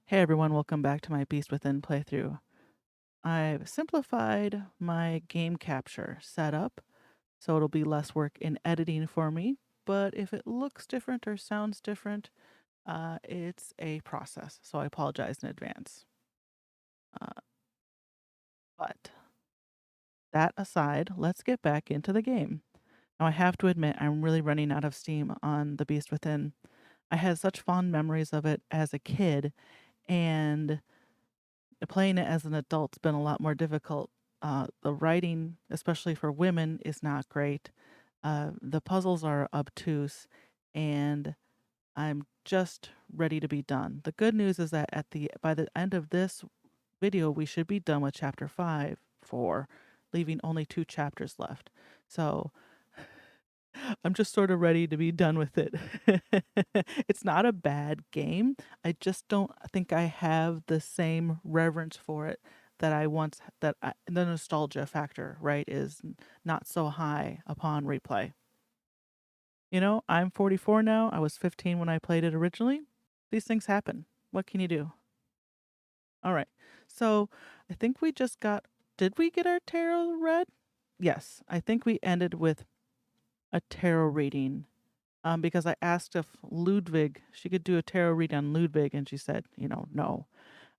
Hey everyone, welcome back to my Beast Within playthrough. I've simplified my game capture setup, so it'll be less work in editing for me, but if it looks different or sounds different, it's a process, so I apologize in advance. But that aside, let's get back into the game. Now I have to admit, I'm really running out of steam on the Beast Within. I had such fond memories of it as a kid, and playing it as an adult's been a lot more difficult. The writing, especially for women, is not great. The puzzles are obtuse, and I'm just ready to be done. The good news is that by the end of this video, we should be done with chapter 4, leaving only 2 chapters left. So I'm just sort of ready to be done with it. It's not a bad game. I just don't think I have the same reverence for it that I once the nostalgia factor, right, is not so high upon replay. You know, I'm 44 now. I was 15 when I played it originally. These things happen. What can you do? All right. So, I think we just got did we get our tarot read? Yes. I think we ended with a tarot reading. Because I asked if she could do a tarot read on Ludwig, and she said, no.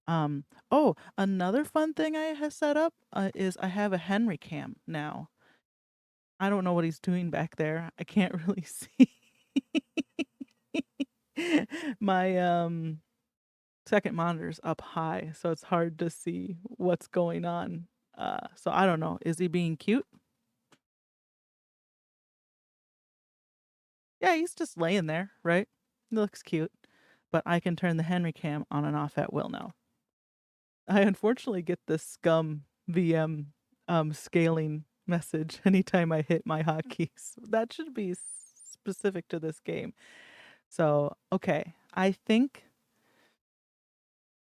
Oh, another fun thing I have set up is I have a Henry cam now. I don't know what he's doing back there. I can't really see. My second monitor's up high, so it's hard to see what's going on. So I don't know. Is he being cute? Yeah, he's just laying there, right? He looks cute. But I can turn the Henry cam on and off at will now. I unfortunately get this scum VM scaling message anytime I hit my hotkeys. That should be specific to this game. So, okay. I think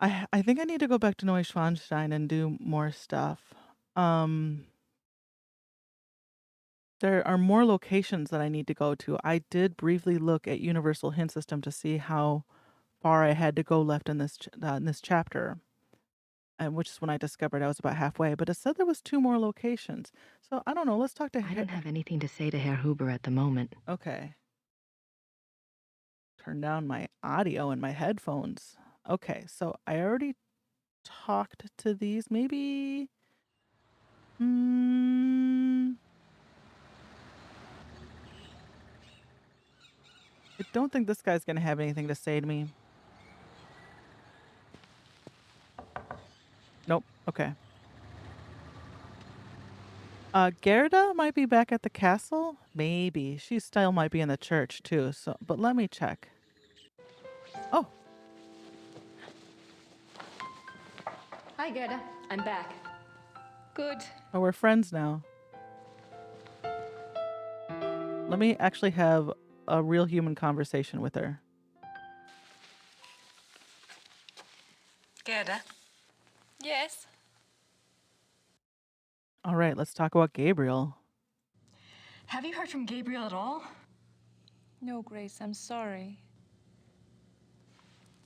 I need to go back to Neuschwanstein and do more stuff. There are more locations that I need to go to. I did briefly look at Universal Hint System to see how far I had to go left in this chapter, and which is when I discovered I was about halfway. But it said there was 2 more locations. So I don't know. Let's talk to I don't have anything to say to Herr Huber at the moment. Okay. Turn down my audio in my headphones. Okay, so I already talked to these. Maybe. I don't think this guy's gonna have anything to say to me. Nope. Okay. Gerda might be back at the castle. Maybe she still might be in the church too. So, but let me check. Oh, Hi, Gerda. I'm back. Good. oh, we're friends now. Let me actually have a real human conversation with her. Gerda? Yes? All right, let's talk about Gabriel. Have you heard from Gabriel at all? No, Grace, I'm sorry.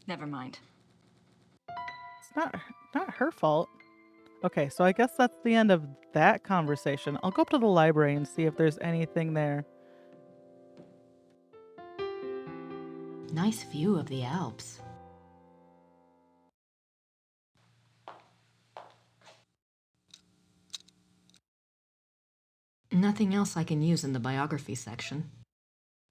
Never mind. It's not her fault. Okay, so I guess that's the end of that conversation. I'll go up to the library and see if there's anything there. Nice view of the Alps. Nothing else I can use in the biography section.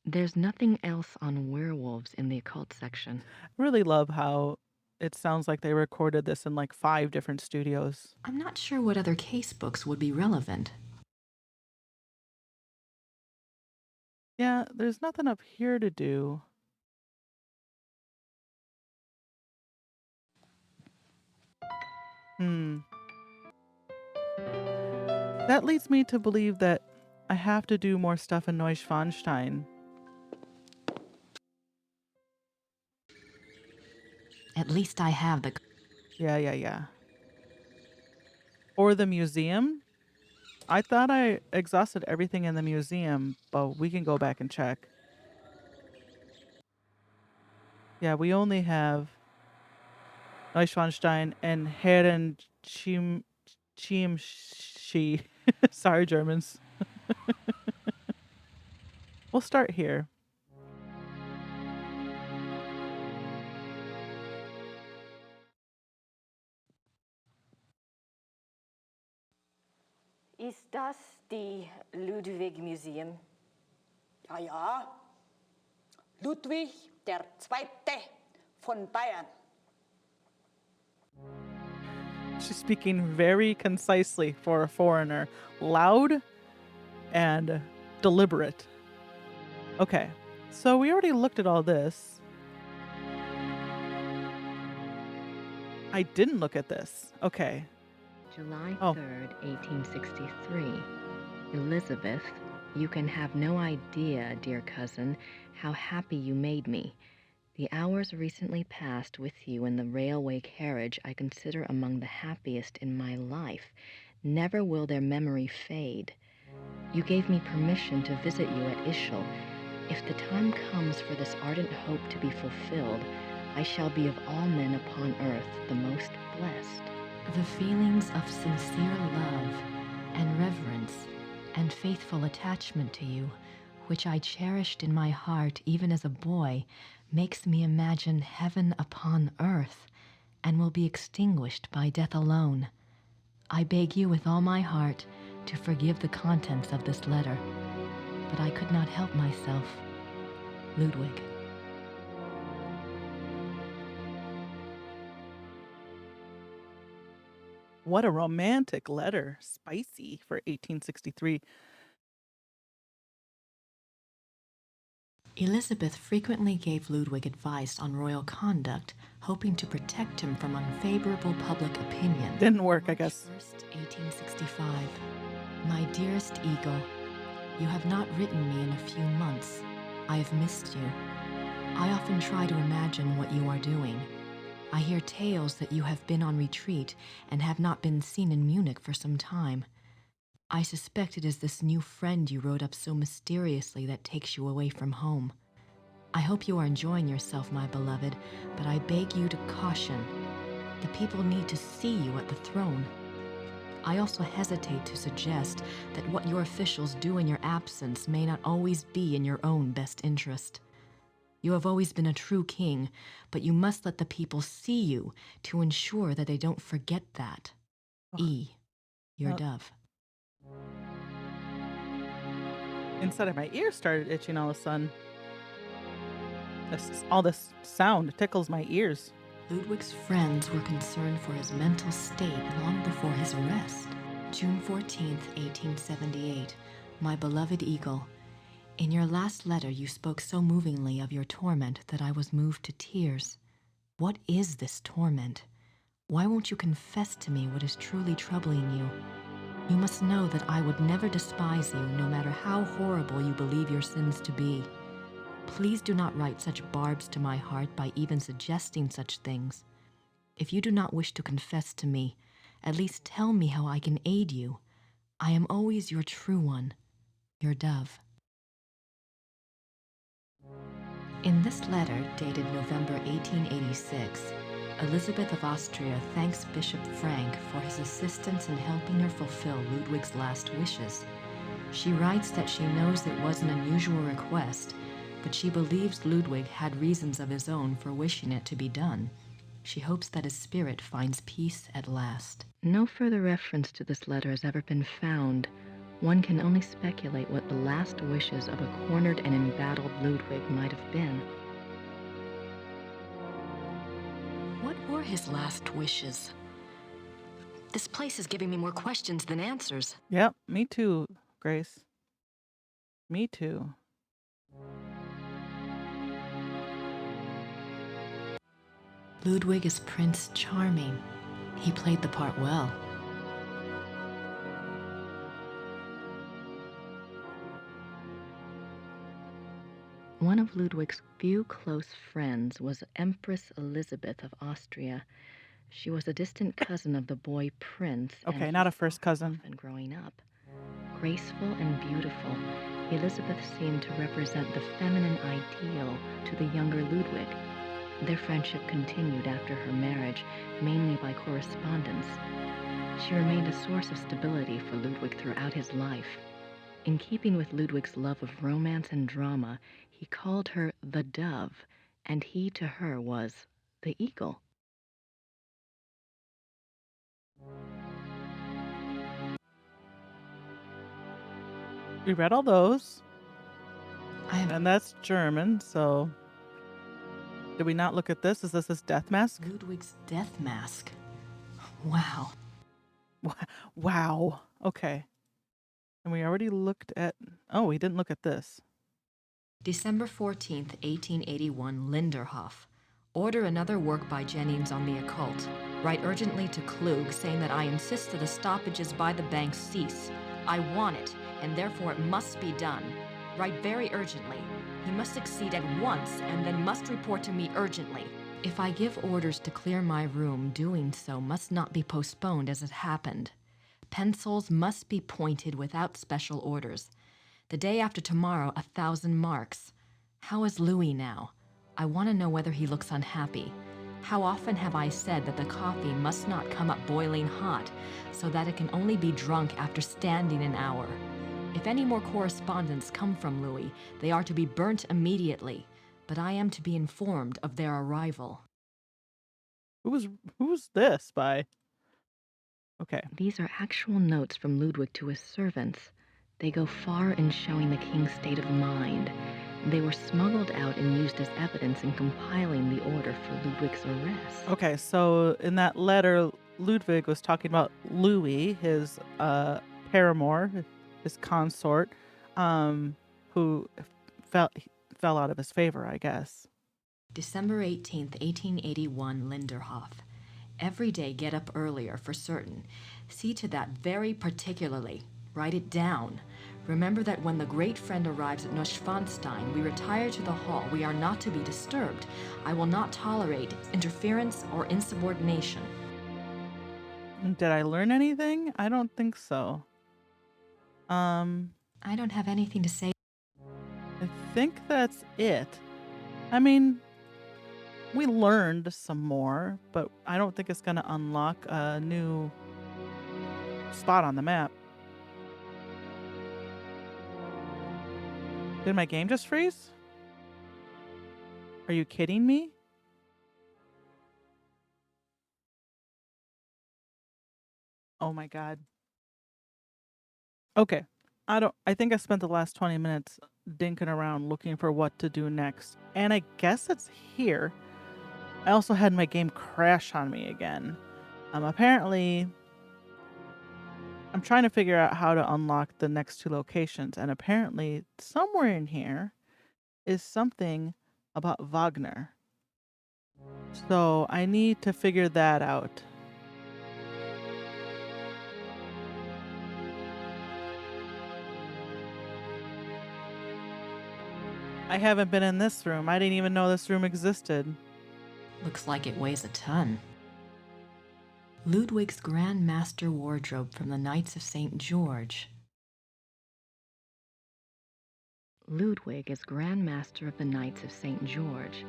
There's nothing else on werewolves in the occult section. I really love how it sounds like they recorded this in like 5 different studios. I'm not sure what other case books would be relevant. Yeah, there's nothing up here to do. That leads me to believe that I have to do more stuff in Neuschwanstein. At least I have the... Yeah. Or the museum. I thought I exhausted everything in the museum, but we can go back and check. Yeah, we only have Neuschwanstein, and Herren Chiemschi. Sorry, Germans. We'll start here. Ist das die Ludwig Museum? Ja, ja. Ludwig der Zweite von Bayern. She's speaking very concisely for a foreigner, loud and deliberate. Okay, so we already looked at all this. I didn't look at this. Okay. July Oh. 3rd, 1863. Elizabeth, you can have no idea, dear cousin, how happy you made me. The hours recently passed with you in the railway carriage I consider among the happiest in my life. Never will their memory fade. You gave me permission to visit you at Ischl. If the time comes for this ardent hope to be fulfilled, I shall be of all men upon earth the most blessed. The feelings of sincere love and reverence and faithful attachment to you, which I cherished in my heart even as a boy, makes me imagine heaven upon earth and will be extinguished by death alone. I beg you with all my heart to forgive the contents of this letter, but I could not help myself. Ludwig. What a romantic letter. Spicy for 1863. Elizabeth frequently gave Ludwig advice on royal conduct, hoping to protect him from unfavorable public opinion. Didn't work, I guess. March 1st, 1865. My dearest Eagle, you have not written me in a few months. I have missed you. I often try to imagine what you are doing. I hear tales that you have been on retreat and have not been seen in Munich for some time. I suspect it is this new friend you wrote up so mysteriously that takes you away from home. I hope you are enjoying yourself, my beloved, but I beg you to caution. The people need to see you at the throne. I also hesitate to suggest that what your officials do in your absence may not always be in your own best interest. You have always been a true king, but you must let the people see you to ensure that they don't forget that. E, your dove. Inside of my ear started itching all of a sudden. All this sound tickles my ears. Ludwig's friends were concerned for his mental state long before his arrest. June 14th, 1878. My beloved Eagle, in your last letter you spoke so movingly of your torment that I was moved to tears. What is this torment? Why won't you confess to me what is truly troubling you? You must know that I would never despise you, no matter how horrible you believe your sins to be. Please do not write such barbs to my heart by even suggesting such things. If you do not wish to confess to me, at least tell me how I can aid you. I am always your true one, your dove. In this letter, dated November 1886, Elizabeth of Austria thanks Bishop Frank for his assistance in helping her fulfill Ludwig's last wishes. She writes that she knows it was an unusual request, but she believes Ludwig had reasons of his own for wishing it to be done. She hopes that his spirit finds peace at last. No further reference to this letter has ever been found. One can only speculate what the last wishes of a cornered and embattled Ludwig might have been. What were his last wishes? This place is giving me more questions than answers. Yep, me too, Grace. Me too. Ludwig is Prince Charming. He played the part well. One of Ludwig's few close friends was Empress Elizabeth of Austria. She was a distant cousin of the boy Prince. Okay, and not he a first saw her cousin. often growing up. Graceful and beautiful, Elizabeth seemed to represent the feminine ideal to the younger Ludwig. Their friendship continued after her marriage, mainly by correspondence. She remained a source of stability for Ludwig throughout his life. In keeping with Ludwig's love of romance and drama, he called her the dove, and he to her was the eagle. We read all those. And that's German, so did we not look at this? Is this his death mask? Ludwig's death mask. Wow. Wow. Okay. And we already looked at... Oh, we didn't look at this. December 14th, 1881, Linderhof. Order another work by Jennings on the occult. Write urgently to Klug saying that I insist that the stoppages by the bank cease. I want it, and therefore it must be done. Write very urgently. He must succeed at once and then must report to me urgently. If I give orders to clear my room, doing so must not be postponed as it happened. Pencils must be pointed without special orders. The day after tomorrow, 1,000 marks. How is Louis now? I want to know whether he looks unhappy. How often have I said that the coffee must not come up boiling hot, so that it can only be drunk after standing an hour? If any more correspondence come from Louis, they are to be burnt immediately, but I am to be informed of their arrival. Who's this by? Okay. These are actual notes from Ludwig to his servants. They go far in showing the king's state of mind. They were smuggled out and used as evidence in compiling the order for Ludwig's arrest. Okay, so in that letter, Ludwig was talking about Louis, his paramour, his consort, who fell out of his favor, I guess. December 18th, 1881, Linderhof. Every day get up earlier for certain. See to that very particularly. Write it down. Remember that when the great friend arrives at Neuschwanstein, we retire to the hall. We are not to be disturbed. I will not tolerate interference or insubordination. Did I learn anything? I don't think so. I don't have anything to say. I think that's it. I mean, we learned some more, but I don't think it's going to unlock a new spot on the map. Did my game just freeze? Are you kidding me? Oh my god. Okay. I think I spent the last 20 minutes dinking around looking for what to do next. And I guess it's here. I also had my game crash on me again. Apparently, I'm trying to figure out how to unlock the next two locations, and apparently somewhere in here is something about Wagner. So I need to figure that out. I haven't been in this room. I didn't even know this room existed. Looks like it weighs a ton. Ludwig's Grand Master Wardrobe from the Knights of St. George. Ludwig is Grand Master of the Knights of St. George.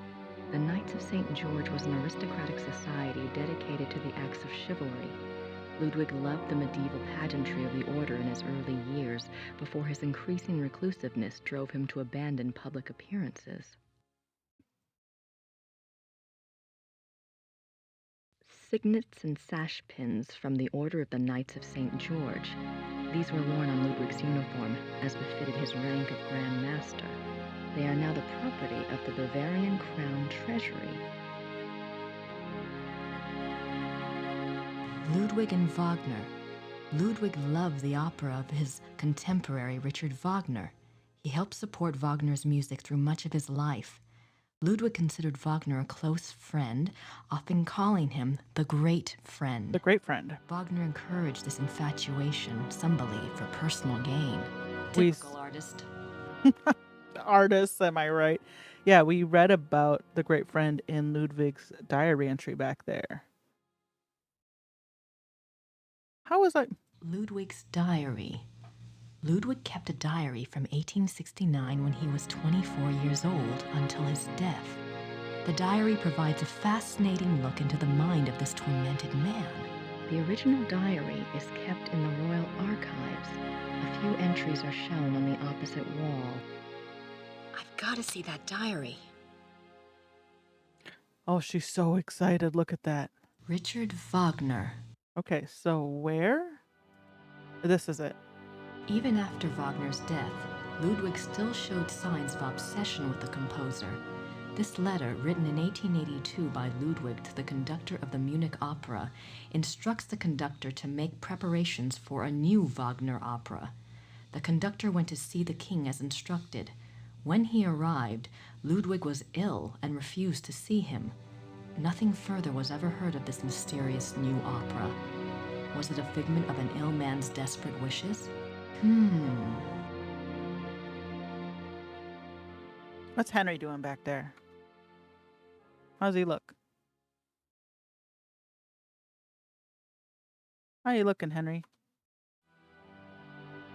The Knights of St. George was an aristocratic society dedicated to the acts of chivalry. Ludwig loved the medieval pageantry of the order in his early years, before his increasing reclusiveness drove him to abandon public appearances. Signets and sash pins from the Order of the Knights of St. George. These were worn on Ludwig's uniform, as befitted his rank of Grand Master. They are now the property of the Bavarian Crown Treasury. Ludwig and Wagner. Ludwig loved the opera of his contemporary Richard Wagner. He helped support Wagner's music through much of his life. Ludwig considered Wagner a close friend, often calling him the great friend. The great friend. Wagner encouraged this infatuation, some believe, for personal gain. We- Typical artist. Artists, am I right? Yeah, we read about the great friend in Ludwig's diary entry back there. How was I? Ludwig's diary. Ludwig kept a diary from 1869 when he was 24 years old until his death. The diary provides a fascinating look into the mind of this tormented man. The original diary is kept in the Royal Archives. A few entries are shown on the opposite wall. I've got to see that diary. Oh, she's so excited. Look at that. Richard Wagner. Okay, so where? This is it. Even after Wagner's death, Ludwig still showed signs of obsession with the composer. This letter, written in 1882 by Ludwig to the conductor of the Munich Opera, instructs the conductor to make preparations for a new Wagner opera. The conductor went to see the king as instructed. When he arrived, Ludwig was ill and refused to see him. Nothing further was ever heard of this mysterious new opera. Was it a figment of an ill man's desperate wishes? What's Henry doing back there? How's he look? How you looking, Henry?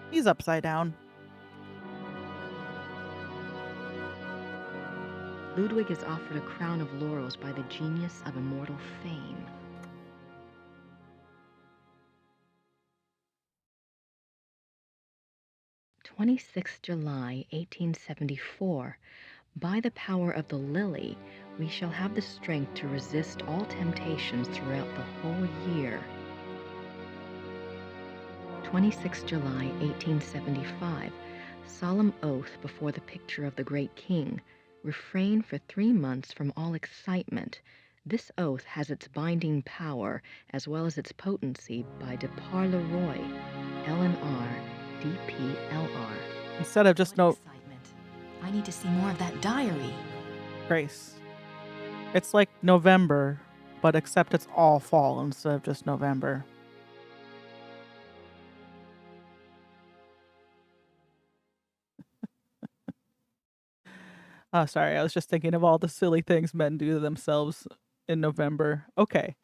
He's upside down. Ludwig is offered a crown of laurels by the genius of immortal fame. July 1874. By the power of the lily, we shall have the strength to resist all temptations throughout the whole year. 26 July 1875. Solemn oath before the picture of the great king. Refrain for 3 months from all excitement. This oath has its binding power as well as its potency by de par le Roy, LNR, DPLR. Instead of just What no excitement. I need to see more of that diary. Grace. It's like November, but except it's all fall instead of just November. Oh, sorry. I was just thinking of all the silly things men do to themselves in November. Okay.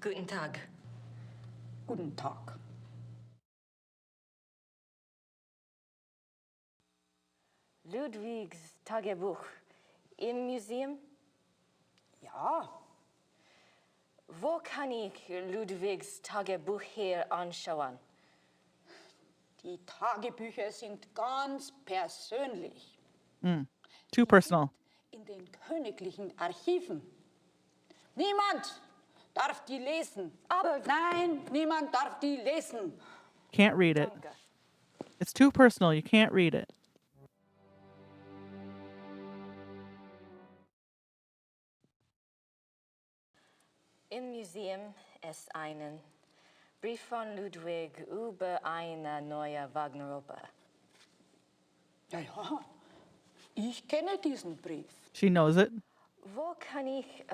Guten Tag. Guten Tag. Ludwigs Tagebuch im Museum? Ja, Wo kann ich Ludwigs Tagebuch hier anschauen? die Tagebücher sind ganz persönlich. Too personal. In den königlichen Archiven. Niemand darf die lesen. Aber nein, niemand darf die lesen. Can't read it. Danke. It's too personal. You can't read it. Im Museum ist einen Brief von Ludwig über eine neue Wagner-Oper. Ja, ja, ich kenne diesen Brief. She knows it. Wo kann ich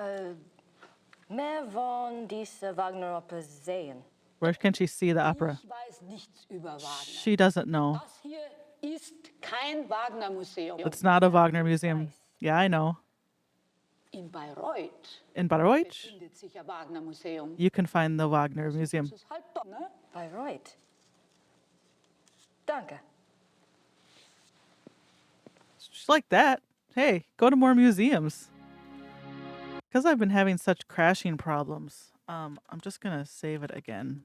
mehr von dieser Wagner-Oper sehen? Where can she see the opera? Ich weiß nichts über Wagner. She doesn't know. Das hier ist kein Wagner-Museum. It's not a Wagner museum. Yeah, I know. In Bayreuth In Bayreuth, befindet sich ein Wagner-Museum. you can find the Wagner Museum. Das ist halt da, ne? Bayreuth. Danke. Just like that. Hey, go to more museums. Because I've been having such crashing problems, I'm just going to save it again.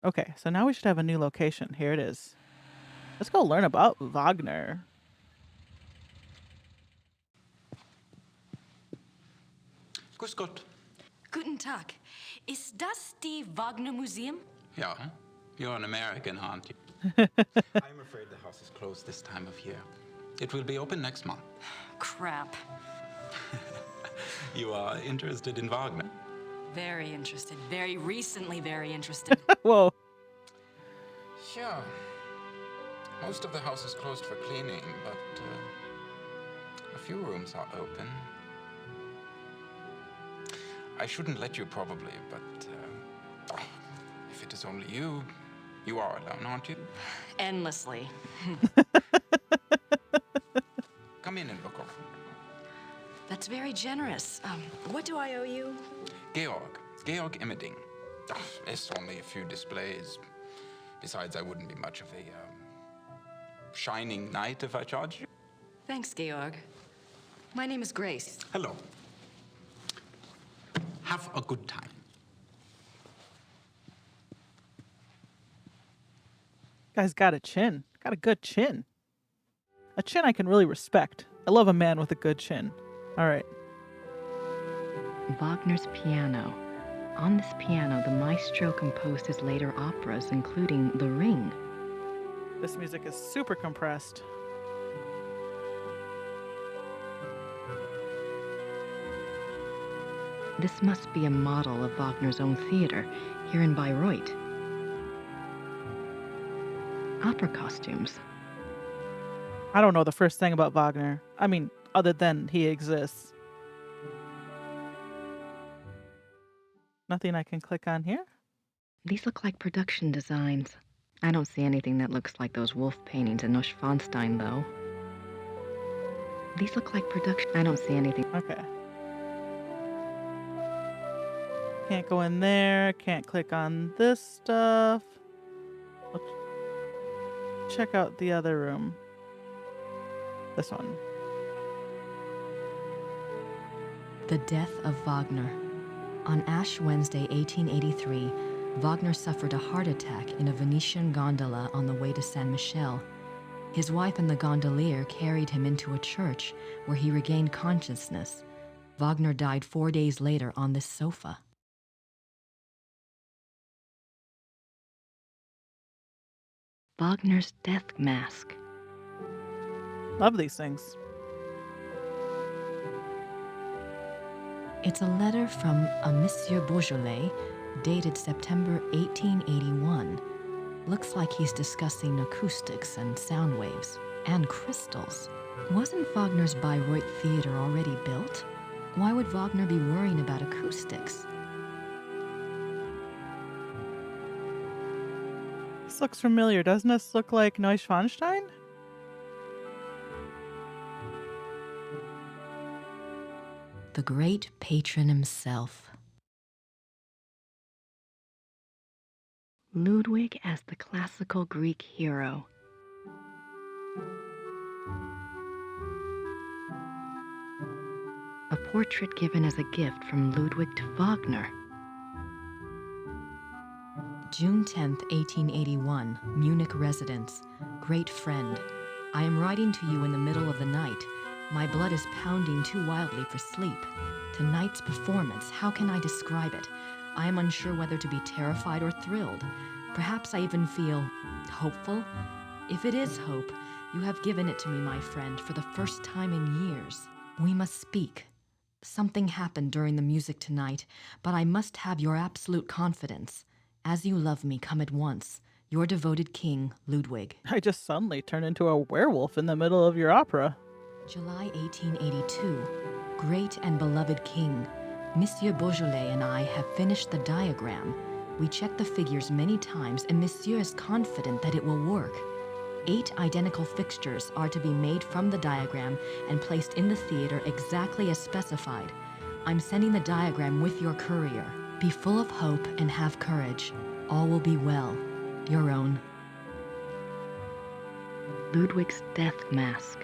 Okay, so now we should have a new location. Here it is. Let's go learn about Wagner. Grüß Gott. Guten Tag. Ist das die Wagner Museum? Ja, you're an American, aren't you? I'm afraid the house is closed this time of year. It will be open next month. Crap. You are interested in Wagner? Very interested. Very recently very interested. Whoa. Yeah. Most of the house is closed for cleaning, but a few rooms are open. I shouldn't let you probably, but if it is only you, you are alone, aren't you? Endlessly. Come in and look over. That's very generous. What do I owe you? Georg Immerding. There's only a few displays. Besides, I wouldn't be much of a shining knight if I charged you. Thanks, Georg. My name is Grace. Hello. Have a good time. Guy's got a chin. Got a good chin. A chin I can really respect. I love a man with a good chin. All right. Wagner's piano. On this piano, the maestro composed his later operas, including The Ring. This music is super compressed. This must be a model of Wagner's own theater, here in Bayreuth. Opera costumes. I don't know the first thing about Wagner. I mean, other than he exists. Nothing I can click on here? These look like production designs. I don't see anything that looks like those wolf paintings in Neuschwanstein, though. These look like production. I don't see anything. Okay. Can't go in there. Can't click on this stuff. Let's check out the other room. This one. The Death of Wagner. On Ash Wednesday, 1883, Wagner suffered a heart attack in a Venetian gondola on the way to Saint Michel. His wife and the gondolier carried him into a church where he regained consciousness. Wagner died 4 days later on this sofa. Wagner's death mask. Love these things. It's a letter from a Monsieur Beaujolais, dated September 1881. Looks like he's discussing acoustics and sound waves, and crystals. Wasn't Wagner's Bayreuth Theater already built? Why would Wagner be worrying about acoustics? This looks familiar. Doesn't this look like Neuschwanstein? The great patron himself. Ludwig as the classical Greek hero. A portrait given as a gift from Ludwig to Wagner. June 10th, 1881, Munich residence. Great friend. I am writing to you in the middle of the night. My blood is pounding too wildly for sleep. Tonight's performance, how can I describe it? I am unsure whether to be terrified or thrilled. Perhaps I even feel hopeful. If it is hope, you have given it to me, my friend, for the first time in years. We must speak. Something happened during the music tonight, but I must have your absolute confidence. As you love me, come at once. Your devoted king, Ludwig. I just suddenly turned into a werewolf in the middle of your opera. July 1882. Great and beloved king, Monsieur Beaujolais and I have finished the diagram. We checked the figures many times, and Monsieur is confident that it will work. 8 identical fixtures are to be made from the diagram and placed in the theater exactly as specified. I'm sending the diagram with your courier. Be full of hope and have courage. All will be well. Your own. Ludwig's death mask.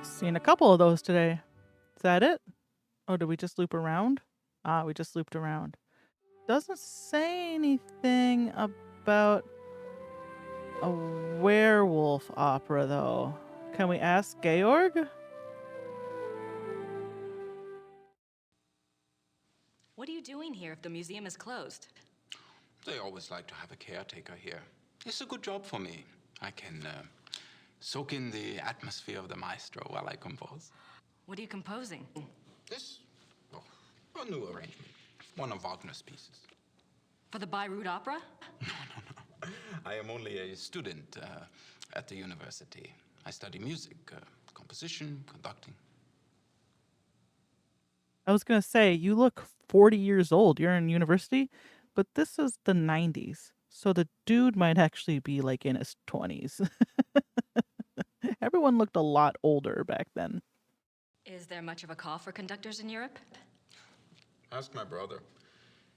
Seen a couple of those today. Is that it? Oh, did we just loop around? Ah, we just looped around. Doesn't say anything about a werewolf opera, though. Can we ask Georg? What are you doing here if the museum is closed? They always like to have a caretaker here. It's a good job for me. I can soak in the atmosphere of the maestro while I compose. What are you composing? This? Oh, a new arrangement. One of Wagner's pieces. For the Bayreuth Opera? No. I am only a student at the university. I study music, composition, conducting. I was going to say, you look 40 years old. You're in university, but this is the 90s. So the dude might actually be like in his 20s. Everyone looked a lot older back then. Is there much of a call for conductors in Europe? Ask my brother.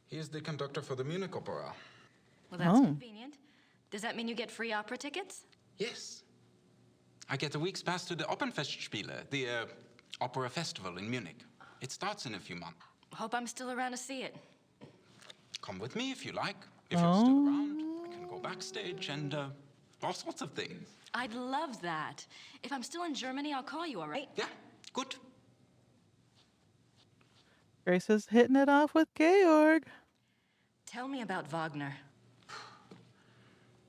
He is the conductor for the Munich Opera. Well, that's Oh. convenient. Does that mean you get free opera tickets? Yes. I get a week's pass to the Opernfestspiele, the opera festival in Munich. It starts in a few months. Hope I'm still around to see it. Come with me if you like. If you're still around, we can go backstage and all sorts of things. I'd love that. If I'm still in Germany, I'll call you, all right? Yeah, good. Grace is hitting it off with Georg. Tell me about Wagner.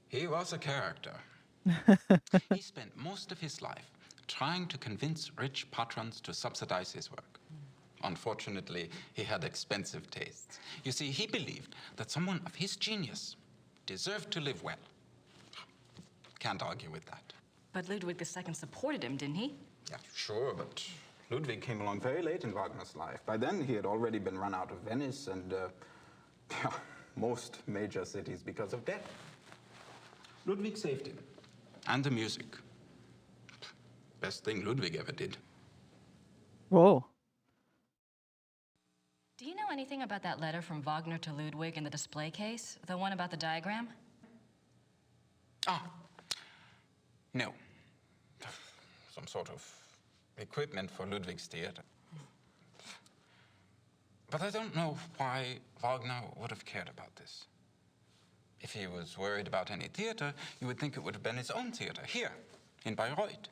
He was a character. He spent most of his life trying to convince rich patrons to subsidize his work. Unfortunately, he had expensive tastes. You see, he believed that someone of his genius deserved to live well. Can't argue with that. But Ludwig II supported him, didn't he? Yeah, sure, but Ludwig came along very late in Wagner's life. By then, he had already been run out of Venice and most major cities because of debt. Ludwig saved him. And the music. Best thing Ludwig ever did. Whoa. Do you know anything about that letter from Wagner to Ludwig in the display case? The one about the diagram? Ah, no. Some sort of equipment for Ludwig's theater. But I don't know why Wagner would have cared about this. If he was worried about any theater, you would think it would have been his own theater, here, in Bayreuth.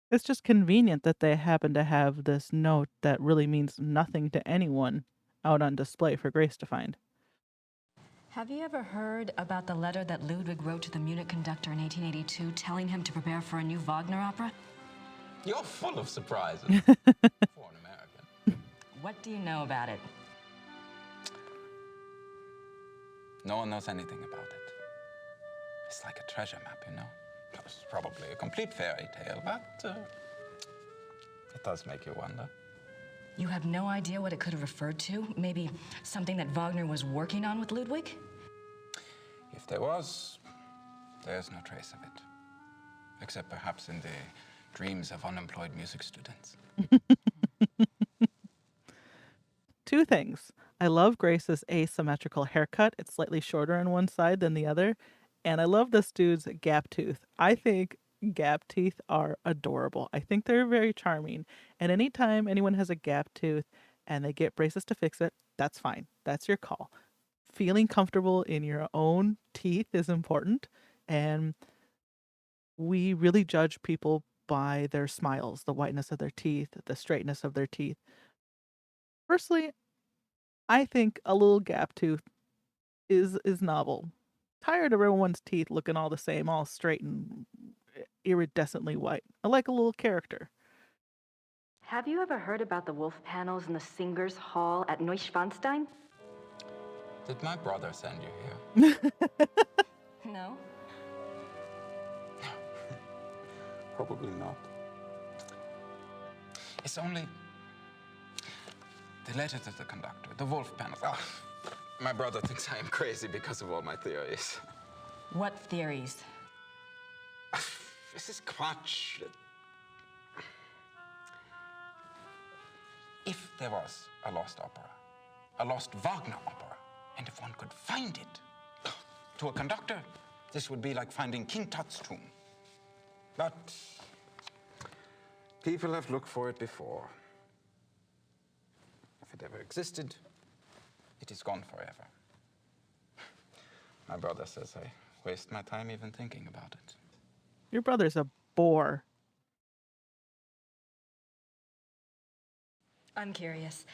It's just convenient that they happen to have this note that really means nothing to anyone out on display for Grace to find. Have you ever heard about the letter that Ludwig wrote to the Munich conductor in 1882 telling him to prepare for a new Wagner opera? You're full of surprises for an American. What do you know about it? No one knows anything about it. It's like a treasure map, you know? It's probably a complete fairy tale, but it does make you wonder. You have no idea what it could have referred to? Maybe something that Wagner was working on with Ludwig? If there was, there's no trace of it. Except perhaps in the dreams of unemployed music students. Two things. I love Grace's asymmetrical haircut. It's slightly shorter on one side than the other. And I love this dude's gap tooth. I think gap teeth are adorable. I think they're very charming. And anytime anyone has a gap tooth and they get braces to fix it, that's fine. That's your call. Feeling comfortable in your own teeth is important. And we really judge people by their smiles, the whiteness of their teeth, the straightness of their teeth. Personally, I think a little gap tooth is novel. Tired of everyone's teeth looking all the same, all straight and iridescently white. I like a little character. Have you ever heard about the wolf panels in the Singers' Hall at Neuschwanstein? Did my brother send you here? No. Probably not. It's only the letter to the conductor, the wolf panels. Oh, my brother thinks I am crazy because of all my theories. What theories? This is Quatsch. If there was a lost opera, a lost Wagner opera, and if one could find it, to a conductor, this would be like finding King Tut's tomb. But people have looked for it before. If it ever existed, it is gone forever. My brother says I waste my time even thinking about it. Your brother's a bore. I'm curious.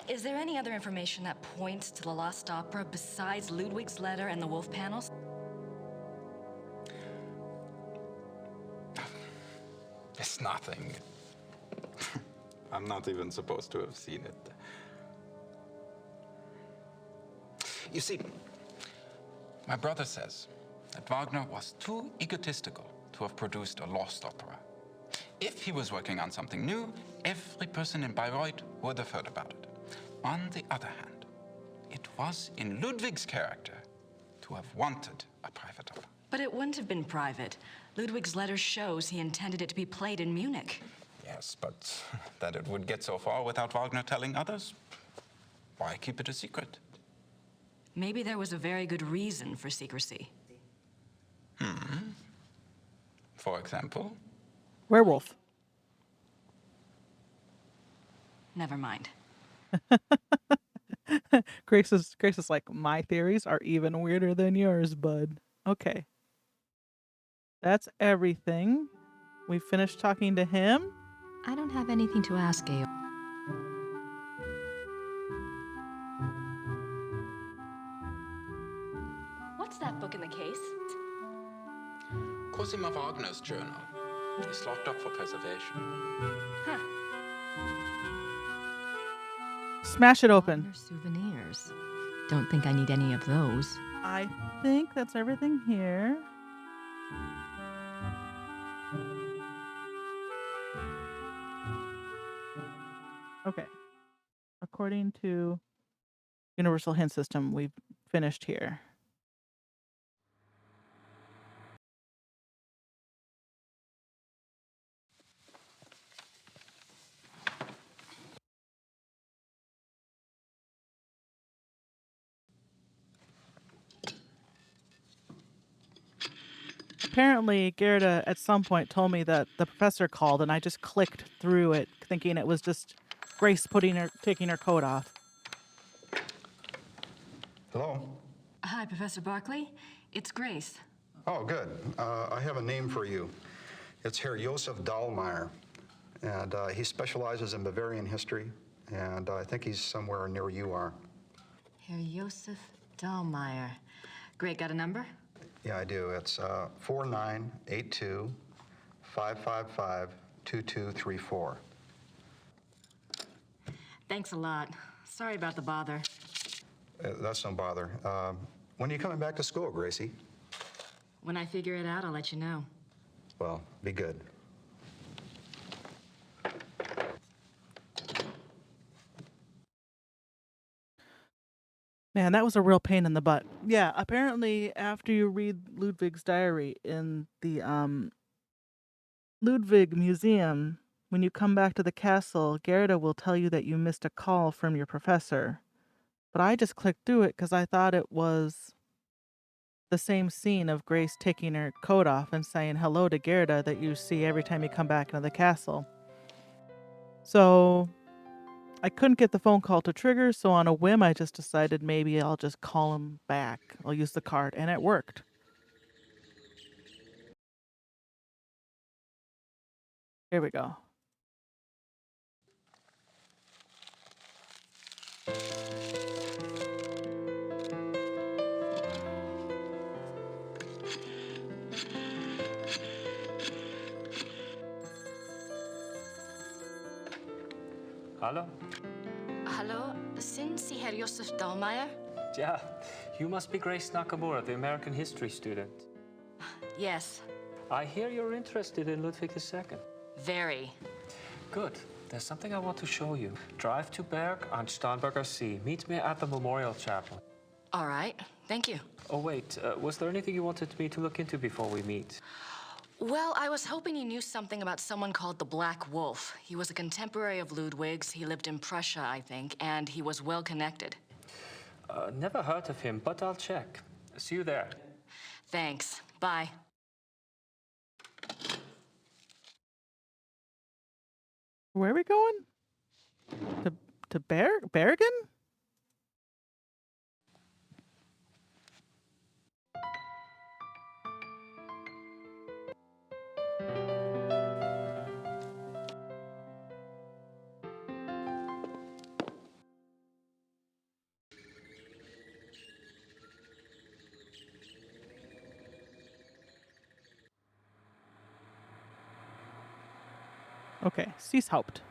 Is there any other information that points to the lost opera besides Ludwig's letter and the wolf panels? It's nothing. I'm not even supposed to have seen it. You see, my brother says that Wagner was too egotistical to have produced a lost opera. If he was working on something new, every person in Bayreuth would have heard about it. On the other hand, it was in Ludwig's character to have wanted a private opera. But it wouldn't have been private. Ludwig's letter shows he intended it to be played in Munich. Yes, but that it would get so far without Wagner telling others? Why keep it a secret? Maybe there was a very good reason for secrecy. For example? Werewolf. Never mind. Grace is like, my theories are even weirder than yours, bud. Okay. That's everything. We finished talking to him. I don't have anything to ask you. What's that book in the case? Cosima Wagner's journal. It's locked up for preservation. Smash it open. Wagner souvenirs. Don't think I need any of those. I think that's everything here. Okay. According to Universal Hint System, we've finished here. Apparently, Gerda at some point told me that the professor called, and I just clicked through it, thinking it was just Grace taking her coat off. Hello? Hi, Professor Barkley. It's Grace. Oh, good. I have a name for you. It's Herr Josef Dahlmeier, and he specializes in Bavarian history, and I think he's somewhere near you are. Herr Josef Dahlmeier. Great, got a number? Yeah, I do. It's 4982-555-2234. Thanks a lot. Sorry about the bother. That's no bother. When are you coming back to school, Gracie? When I figure it out, I'll let you know. Well, be good. Man, that was a real pain in the butt. Yeah, apparently after you read Ludwig's diary in the Ludwig Museum, when you come back to the castle, Gerda will tell you that you missed a call from your professor. But I just clicked through it because I thought it was the same scene of Grace taking her coat off and saying hello to Gerda that you see every time you come back into the castle. So I couldn't get the phone call to trigger, so on a whim, I just decided maybe I'll just call him back. I'll use the card, and it worked. Here we go. Hallo? Hallo, sind Sie Herr Josef Dahlmeier? Yeah, you must be Grace Nakamura, the American history student. Yes, I hear you're interested in Ludwig II. very. Good. There's something I want to show you. Drive to Berg on Starnberger See. Meet me at the Memorial Chapel. All right, thank you. Oh, wait. Was there anything you wanted me to look into before we meet? Well, I was hoping you knew something about someone called the Black Wolf. He was a contemporary of Ludwig's. He lived in Prussia, I think, and he was well connected. Never heard of him, but I'll check. See you there. Thanks. Bye. Where are we going? To Bergen? Okay, Cease Haupt.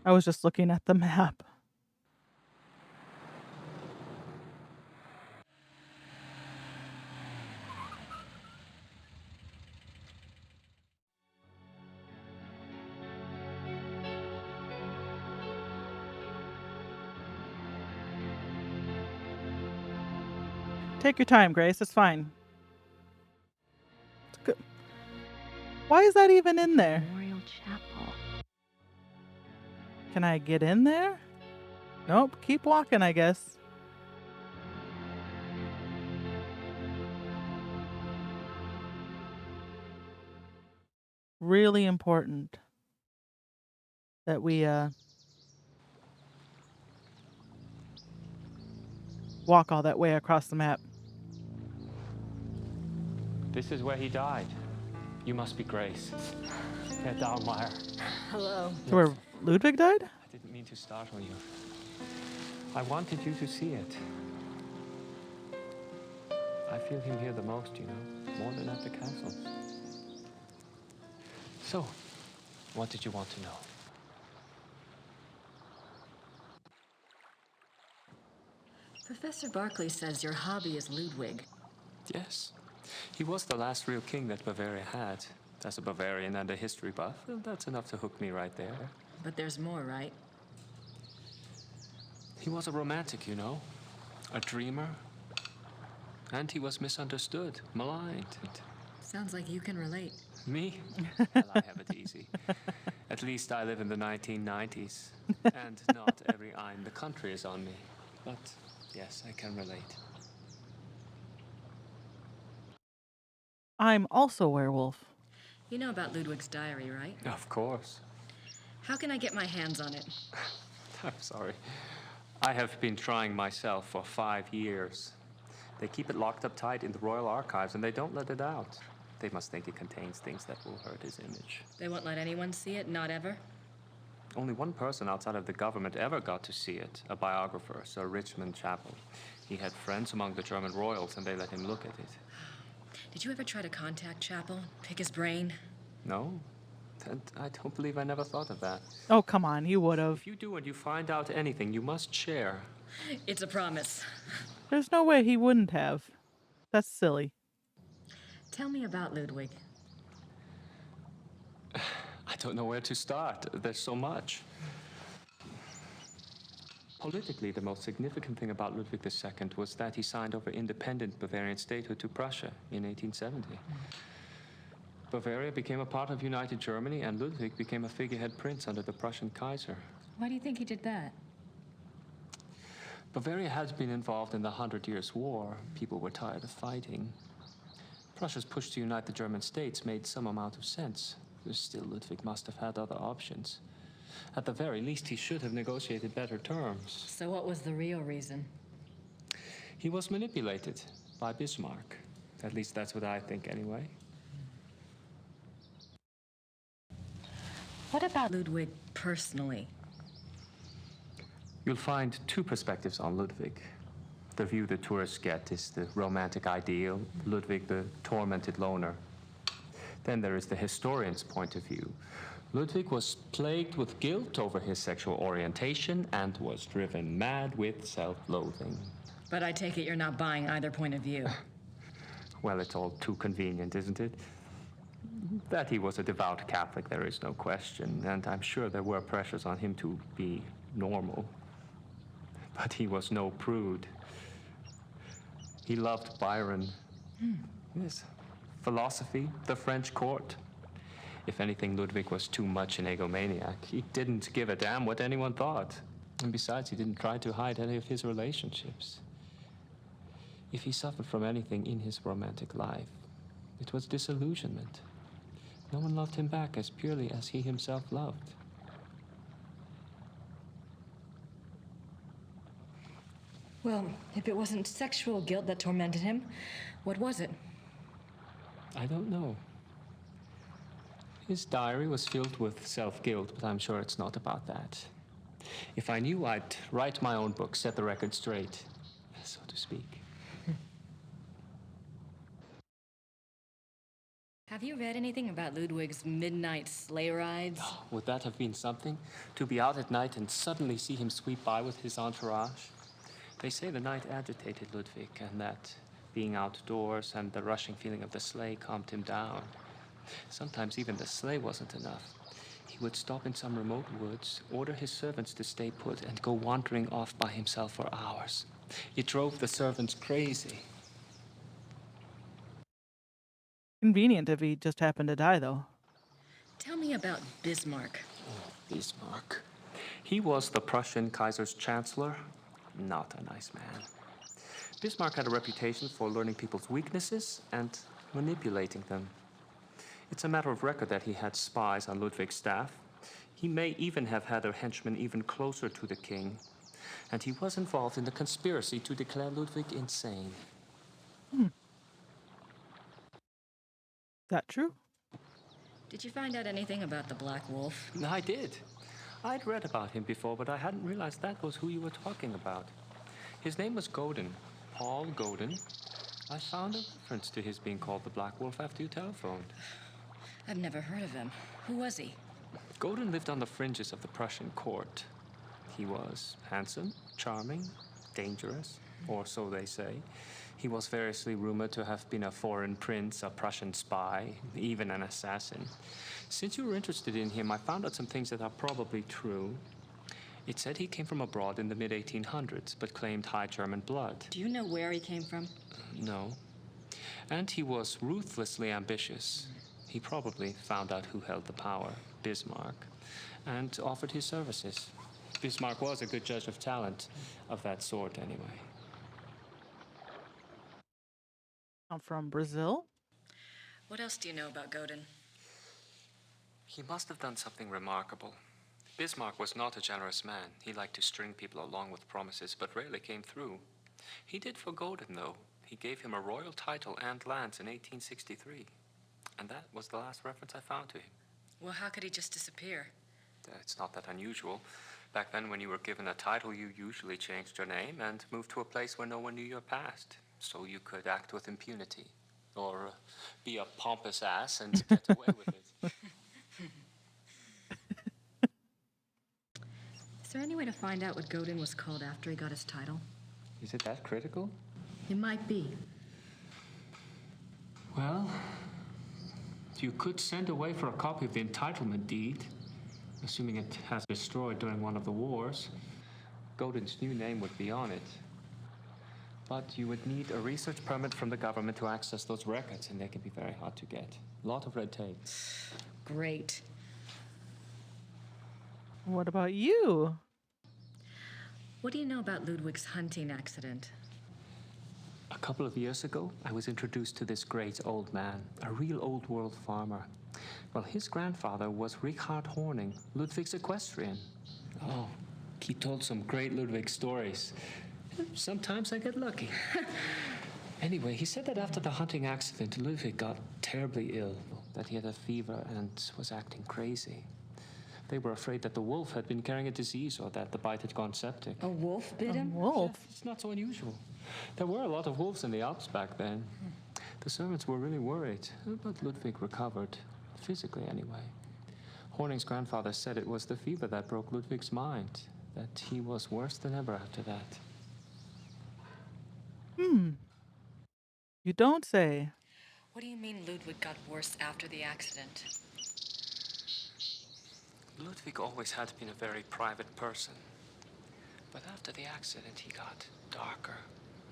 I was just looking at the map. Take your time, Grace. It's fine. Why is that even in there? Memorial Chapel. Can I get in there? Nope, keep walking, I guess. Really important that we walk all that way across the map. This is where he died. You must be Grace. Herr Dahlmeier. Hello. To where Ludwig died? I didn't mean to startle you. I wanted you to see it. I feel him here the most, you know, more than at the castle. So, what did you want to know? Professor Barclay says your hobby is Ludwig. Yes. He was the last real king that Bavaria had. As a Bavarian and a history buff, well, that's enough to hook me right there. But there's more, right? He was a romantic, you know, a dreamer. And he was misunderstood, maligned. And Sounds like you can relate. me? Well, I have it easy. At least I live in the 1990s. And not every eye in the country is on me. But yes, I can relate. I'm also a werewolf. You know about Ludwig's diary, right? Of course. How can I get my hands on it? I'm sorry. I have been trying myself for 5 years. They keep it locked up tight in the Royal Archives and they don't let it out. They must think it contains things that will hurt his image. They won't let anyone see it, not ever? Only one person outside of the government ever got to see it, a biographer, Sir Richmond Chapel. He had friends among the German royals and they let him look at it. Did you ever try to contact Chapel, pick his brain? No? And I don't believe I never thought of that. Oh, come on, you would have. If you do and you find out anything, you must share. It's a promise. There's no way he wouldn't have. That's silly. Tell me about Ludwig. I don't know where to start. There's so much. Politically, the most significant thing about Ludwig II was that he signed over independent Bavarian statehood to Prussia in 1870. Bavaria became a part of United Germany, and Ludwig became a figurehead prince under the Prussian Kaiser. Why do you think he did that? Bavaria had been involved in the 100 Years' War. People were tired of fighting. Prussia's push to unite the German states made some amount of sense. Still, Ludwig must have had other options. At the very least, he should have negotiated better terms. So what was the real reason? He was manipulated by Bismarck. At least that's what I think, anyway. What about Ludwig personally? You'll find two perspectives on Ludwig. The view the tourists get is the romantic ideal, Ludwig the tormented loner. Then there is the historian's point of view. Ludwig was plagued with guilt over his sexual orientation and was driven mad with self-loathing. But I take it you're not buying either point of view. Well, it's all too convenient, isn't it? That he was a devout Catholic, there is no question, and I'm sure there were pressures on him to be normal. But he was no prude. He loved Byron. Yes. Philosophy, the French court. If anything, Ludwig was too much an egomaniac. He didn't give a damn what anyone thought. And besides, he didn't try to hide any of his relationships. If he suffered from anything in his romantic life, it was disillusionment. No one loved him back as purely as he himself loved. Well, if it wasn't sexual guilt that tormented him, what was it? I don't know. His diary was filled with self-guilt, but I'm sure it's not about that. If I knew, I'd write my own book, set the record straight, so to speak. Have you read anything about Ludwig's midnight sleigh rides? Would that have been something? To be out at night and suddenly see him sweep by with his entourage? They say the night agitated Ludwig, and that being outdoors and the rushing feeling of the sleigh calmed him down. Sometimes even the sleigh wasn't enough. He would stop in some remote woods, order his servants to stay put, and go wandering off by himself for hours. It drove the servants crazy. Convenient if he just happened to die, though. Tell me about Bismarck. Bismarck. He was the Prussian Kaiser's chancellor. Not a nice man. Bismarck had a reputation for learning people's weaknesses and manipulating them. It's a matter of record that he had spies on Ludwig's staff. He may even have had a henchman even closer to the king. And he was involved in the conspiracy to declare Ludwig insane. Is that true? Did you find out anything about the Black Wolf? I did. I'd read about him before, but I hadn't realized that was who you were talking about. His name was Godin, Paul Godin. I found a reference to his being called the Black Wolf after you telephoned. I've never heard of him. Who was he? Godin lived on the fringes of the Prussian court. He was handsome, charming, dangerous, or so they say. He was variously rumored to have been a foreign prince, a Prussian spy, even an assassin. Since you were interested in him, I found out some things that are probably true. It said he came from abroad in the mid-1800s, but claimed high German blood. Do you know where he came from? No. And he was ruthlessly ambitious. He probably found out who held the power, Bismarck, and offered his services. Bismarck was a good judge of talent, of that sort anyway. I'm from Brazil? What else do you know about Godin? He must have done something remarkable. Bismarck was not a generous man. He liked to string people along with promises, but rarely came through. He did for Godin, though. He gave him a royal title and lands in 1863. And that was the last reference I found to him. Well, how could he just disappear? It's not that unusual. Back then, when you were given a title, you usually changed your name and moved to a place where no one knew your past, so you could act with impunity, or be a pompous ass and get away with it. Is there any way to find out what Godin was called after he got his title? Is it that critical? It might be. Well, you could send away for a copy of the entitlement deed, assuming it has been destroyed during one of the wars. Godin's new name would be on it. But you would need a research permit from the government to access those records, and they can be very hard to get. A lot of red tape. Great. What about you? What do you know about Ludwig's hunting accident? A couple of years ago, I was introduced to this great old man, a real old world farmer. Well, his grandfather was Richard Horning, Ludwig's equestrian. Oh, he told some great Ludwig stories. Sometimes I get lucky. Anyway, he said that after the hunting accident, Ludwig got terribly ill, that he had a fever and was acting crazy. They were afraid that the wolf had been carrying a disease or that the bite had gone septic. A wolf bit him? Wolf? Yeah, it's not so unusual. There were a lot of wolves in the Alps back then. The servants were really worried, but Ludwig recovered, physically anyway. Horning's grandfather said it was the fever that broke Ludwig's mind, that he was worse than ever after that. You don't say. What do you mean Ludwig got worse after the accident? Ludwig always had been a very private person. But after the accident, he got darker,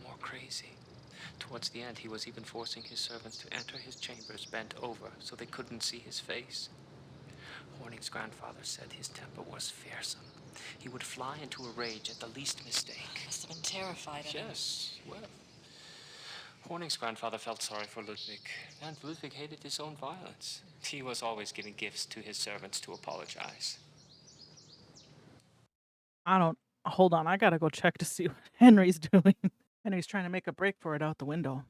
more crazy. Towards the end, he was even forcing his servants to enter his chambers bent over so they couldn't see his face. Horning's grandfather said his temper was fearsome. He would fly into a rage at the least mistake. Must have been terrified of him. Yes, well, Horning's grandfather felt sorry for Ludwig, and Ludwig hated his own violence. He was always giving gifts to his servants to apologize. Hold on, I gotta go check to see what Henry's doing. Henry's trying to make a break for it out the window.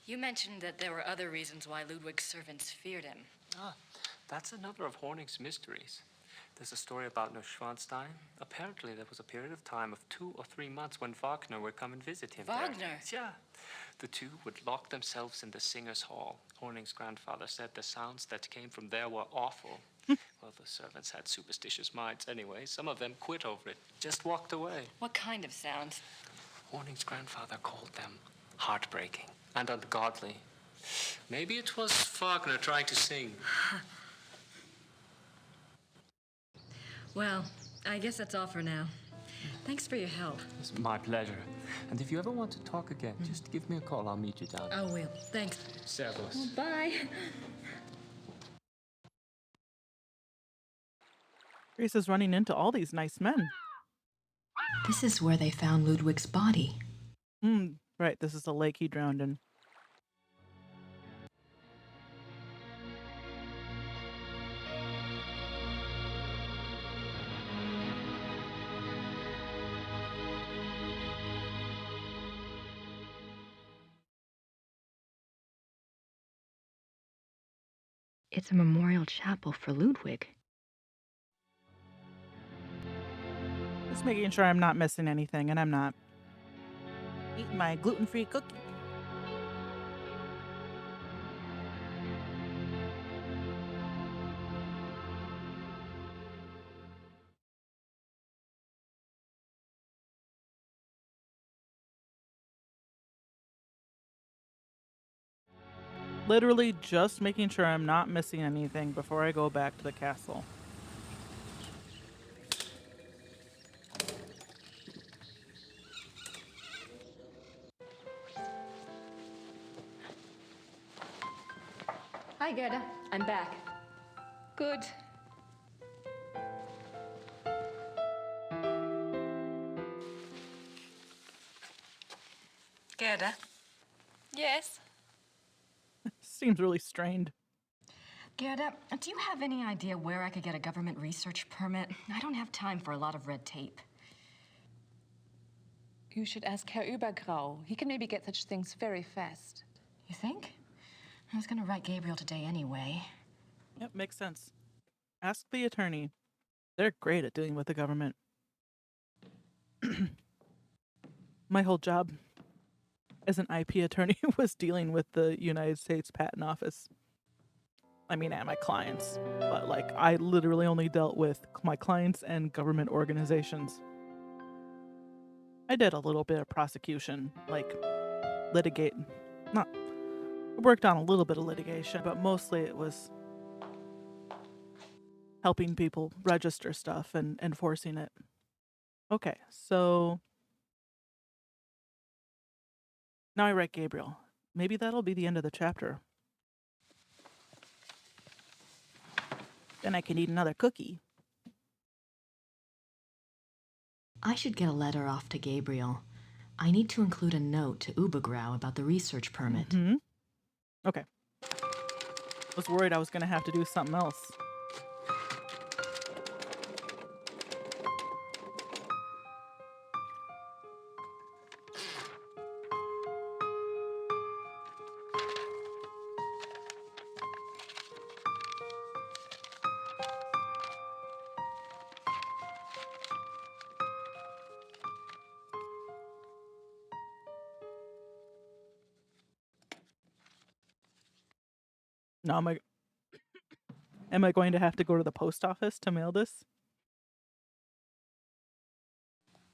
You mentioned that there were other reasons why Ludwig's servants feared him. Ah, that's another of Horning's mysteries. There's a story about Neuschwanstein. Apparently, there was a period of time of 2 or 3 months when Wagner would come and visit him. Wagner? There. Yeah. The two would lock themselves in the singers' hall. Horning's grandfather said the sounds that came from there were awful. Well, the servants had superstitious minds anyway. Some of them quit over it, just walked away. What kind of sound? Horning's grandfather called them heartbreaking and ungodly. Maybe it was Wagner trying to sing. Well, I guess that's all for now. Thanks for your help. It's my pleasure. And if you ever want to talk again, just give me a call. I'll meet you down. I will. Thanks. Servus. Bye. Grace is running into all these nice men. This is where they found Ludwig's body. Right, this is the lake he drowned in. It's a memorial chapel for Ludwig. Just making sure I'm not missing anything, and I'm not. Eating my gluten-free cookie. Literally just making sure I'm not missing anything before I go back to the castle. Hi, Gerda. I'm back. Good. Gerda, Yes. Seems really strained. Gerda, do you have any idea where I could get a government research permit? I don't have time for a lot of red tape. You should ask Herr Übergrau. He can maybe get such things very fast. You think? I was gonna write Gabriel today anyway. Yep, makes sense. Ask the attorney. They're great at dealing with the government. My whole job as an IP attorney was dealing with the United States Patent Office. I mean, and my clients. But, like, I literally only dealt with my clients and government organizations. I did a little bit of prosecution, like, litigate. Not. I worked on a little bit of litigation, but mostly it was helping people register stuff and enforcing it. Okay, so now I write Gabriel. Maybe that'll be the end of the chapter. Then I can eat another cookie. I should get a letter off to Gabriel. I need to include a note to Übergrau about the research permit. Okay. Was worried I was gonna have to do something else. Now am I going to have to go to the post office to mail this?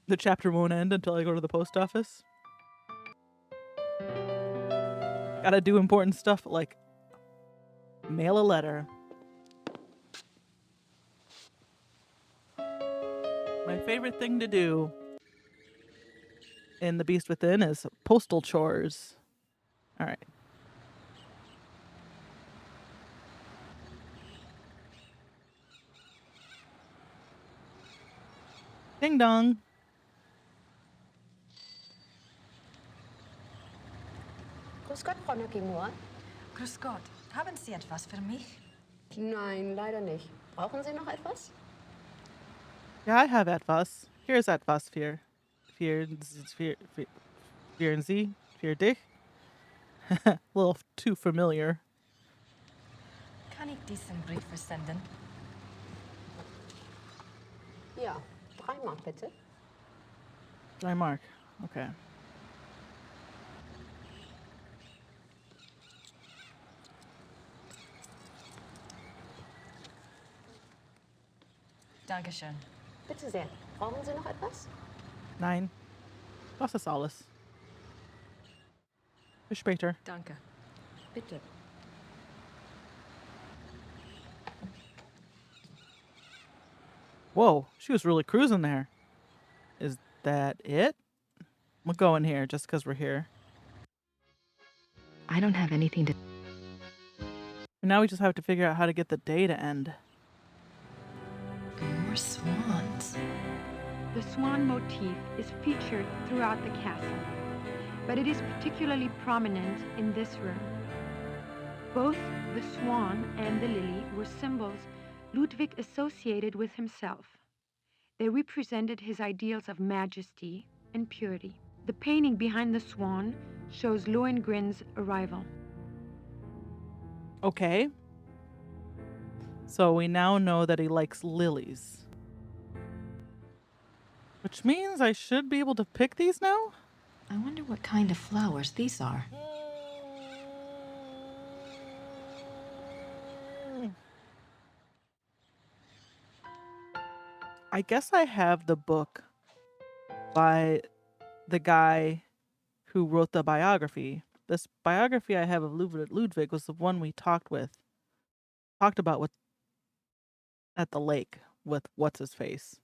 The chapter won't end until I go to the post office. Gotta do important stuff like mail a letter. My favorite thing to do in The Beast Within is postal chores. All right. Ding dong. Grüß Gott, Frau Nakamura. Grüß Gott. Haben Sie etwas für mich? Nein, leider nicht. Brauchen Sie noch etwas? Yeah, I have etwas. Here's etwas für Sie, für dich. A little too familiar. Kann ich diesen Brief versenden? Ja, 3 Mark bitte. Dry mark. Okay. Dankeschön. Bitte sehr. Brauchen Sie noch etwas? Nein. Das ist alles. Bis später. Danke. Bitte. Whoa, she was really cruising there. Is that it? We'll go in here just because we're here. I don't have anything to... And now we just have to figure out how to get the day to end. More are swans. The swan motif is featured throughout the castle, but it is particularly prominent in this room. Both the swan and the lily were symbols Ludwig associated with himself. They represented his ideals of majesty and purity. The painting behind the swan shows Lohengrin's arrival. Okay. So we now know that he likes lilies. Which means I should be able to pick these now? I wonder what kind of flowers these are. I guess I have the book by the guy who wrote the biography. This biography I have of Ludwig was the one we talked about with at the lake with what's his face.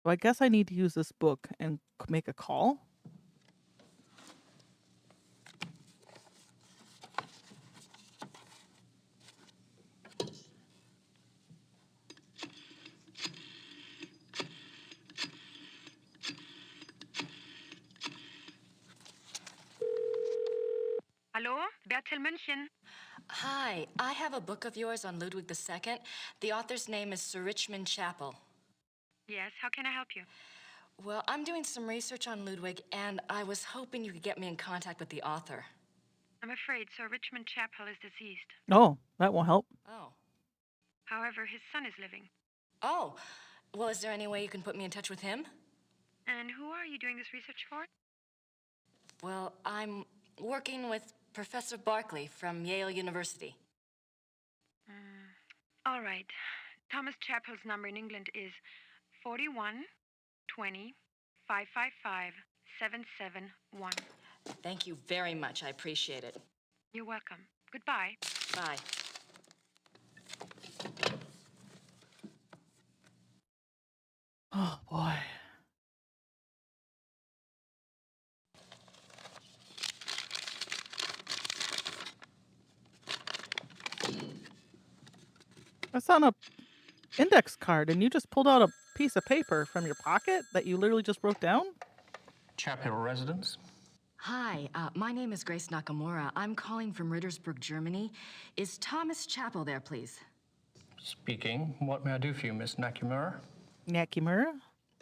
So I guess I need to use this book and make a call. Hallo, Bertel München. Hi, I have a book of yours on Ludwig II. The author's name is Sir Richmond Chapel. Yes, how can I help you? Well, I'm doing some research on Ludwig, and I was hoping you could get me in contact with the author. I'm afraid Sir Richmond Chapel is deceased. Oh, that won't help. Oh. However, his son is living. Oh. Well, is there any way you can put me in touch with him? And who are you doing this research for? Well, I'm working with Professor Barkley from Yale University. All right. Thomas Chapel's number in England is 41 20 555 771. Thank you very much. I appreciate it. You're welcome. Goodbye. Bye. Oh, boy. That's on a index card, and you just pulled out a piece of paper from your pocket that you literally just wrote down? Chapel residence? Hi, my name is Grace Nakamura. I'm calling from Rittersburg, Germany. Is Thomas Chapel there, please? Speaking. What may I do for you, Miss Nakamura? Nakamura?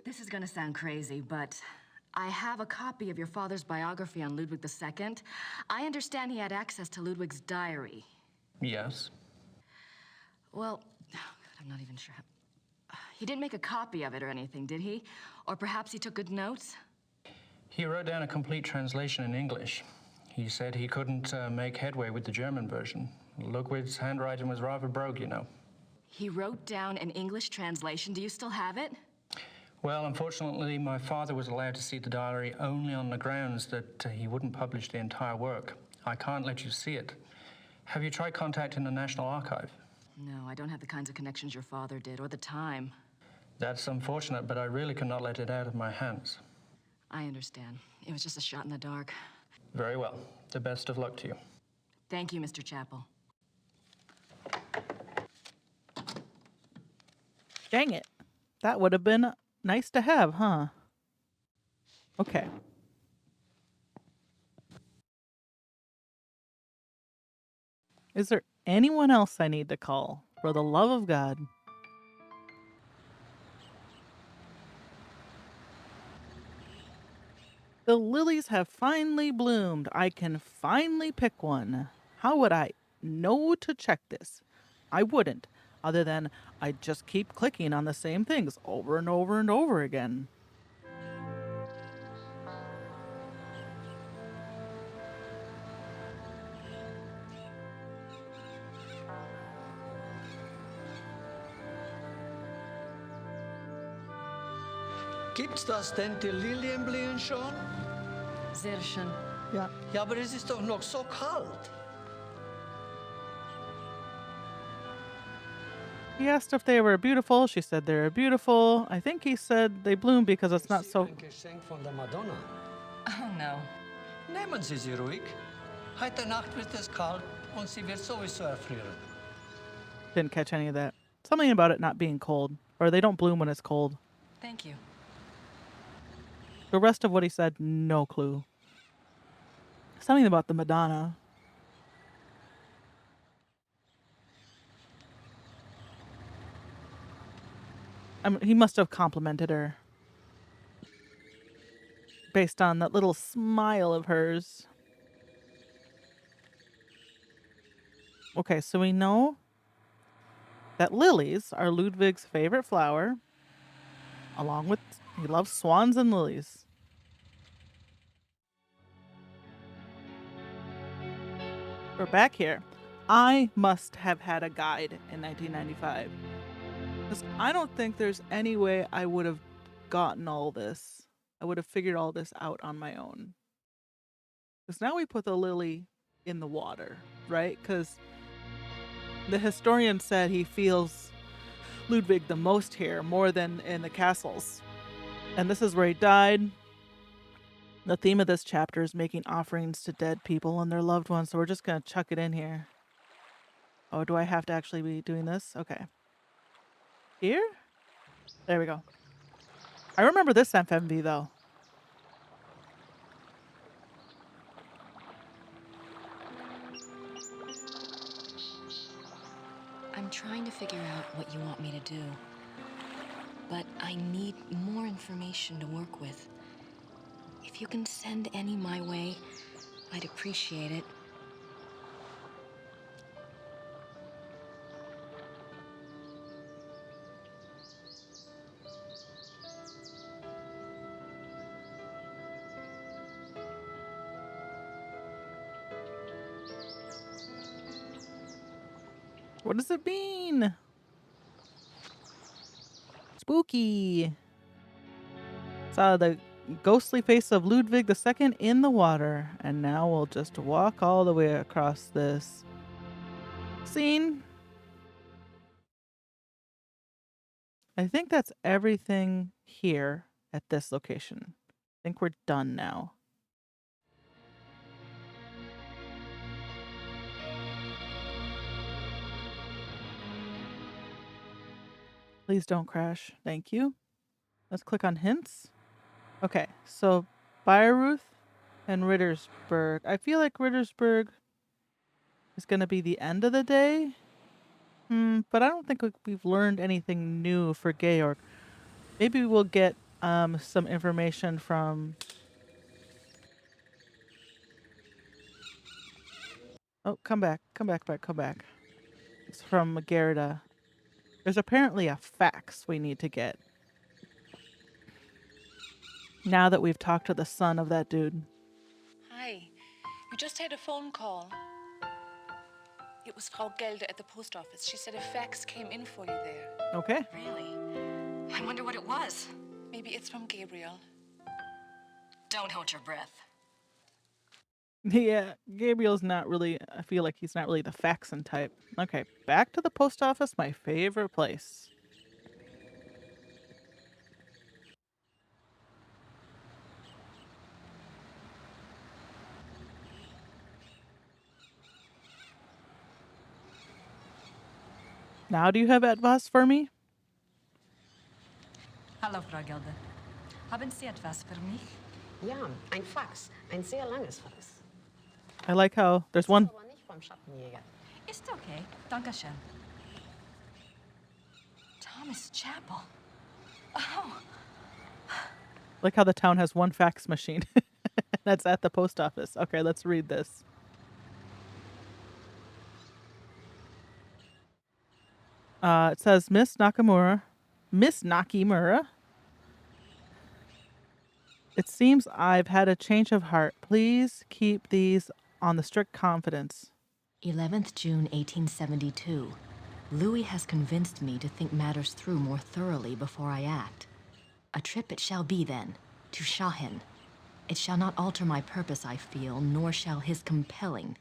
This is gonna sound crazy, but I have a copy of your father's biography on Ludwig II. I understand he had access to Ludwig's diary. Yes. Well, oh God, I'm not even sure. He didn't make a copy of it or anything, did he? Or perhaps he took good notes? He wrote down a complete translation in English. He said he couldn't make headway with the German version. Ludwig's handwriting was rather brogue, you know. He wrote down an English translation. Do you still have it? Well, unfortunately, my father was allowed to see the diary only on the grounds that he wouldn't publish the entire work. I can't let you see it. Have you tried contacting the National Archive? No, I don't have the kinds of connections your father did, or the time. That's unfortunate, but I really cannot let it out of my hands. I understand. It was just a shot in the dark. Very well. The best of luck to you. Thank you, Mr. Chapel. Dang it. That would have been nice to have, huh? Okay. Is there anyone else I need to call? For the love of God. The lilies have finally bloomed. I can finally pick one. How would I know to check this? I wouldn't, other than I'd just keep clicking on the same things over and over and over again. Gibt's das denn, die Lilien blühen schon? Sehr schön. Ja. Ja, aber es ist doch noch so kalt. He asked if they were beautiful. She said they were beautiful. I think he said they bloom because it's not so... Ein Geschenk von der Madonna. Oh, no. Nehmen Sie sie ruhig. Heute Nacht wird es kalt und sie wird sowieso erfrieren. Didn't catch any of that. Something about it not being cold. Or they don't bloom when it's cold. Thank you. The rest of what he said, no clue. Something about the Madonna. He must have complimented her. Based on that little smile of hers. Okay, so we know that lilies are Ludwig's favorite flower. Along with, he loves swans and lilies. We're back here. I must have had a guide in 1995. Because I don't think there's any way I would have gotten all this. I would have figured all this out on my own. Because now we put the lily in the water, right? Because the historian said he feels Ludwig the most here, more than in the castles. And this is where he died. The theme of this chapter is making offerings to dead people and their loved ones, so we're just going to chuck it in here. Oh, do I have to actually be doing this? Okay. Here? There we go. I remember this FMV, though. I'm trying to figure out what you want me to do. But I need more information to work with. If you can send any my way, I'd appreciate it. What does it mean? Spooky. Saw the ghostly face of Ludwig II in the water. And now we'll just walk all the way across this scene. I think that's everything here at this location. I think we're done now. Please don't crash. Thank you. Let's click on hints. Okay, so Bayreuth and Rittersberg. I feel like Rittersberg is going to be the end of the day. But I don't think we've learned anything new for Georg. Maybe we'll get some information from... Oh, come back. It's from Gerda. There's apparently a fax we need to get. Now that we've talked to the son of that dude. Hi. We just had a phone call. It was Frau Gelder at the post office. She said a fax came in for you there. Okay. Really? I wonder what it was. Maybe it's from Gabriel. Don't hold your breath. Yeah, Gabriel's not really... I feel like he's not really the faxing type. Okay, back to the post office, my favorite place. Now do you have etwas for me? Hallo, Frau Gelder. Haben Sie etwas für mich? Ja, ein Fax. Ein sehr langes Fax. I like how there's one... Aber nicht vom Schattenjäger. Ist okay. Dankeschön. Thomas Chapel. Oh. Like how the town has one fax machine. That's at the post office. Okay, let's read this. It says, Miss Nakimura. It seems I've had a change of heart. Please keep these on the strict confidence. 11th June 1872. Louis has convinced me to think matters through more thoroughly before I act. A trip it shall be then, to Shahin. It shall not alter my purpose, I feel, nor shall his compelling.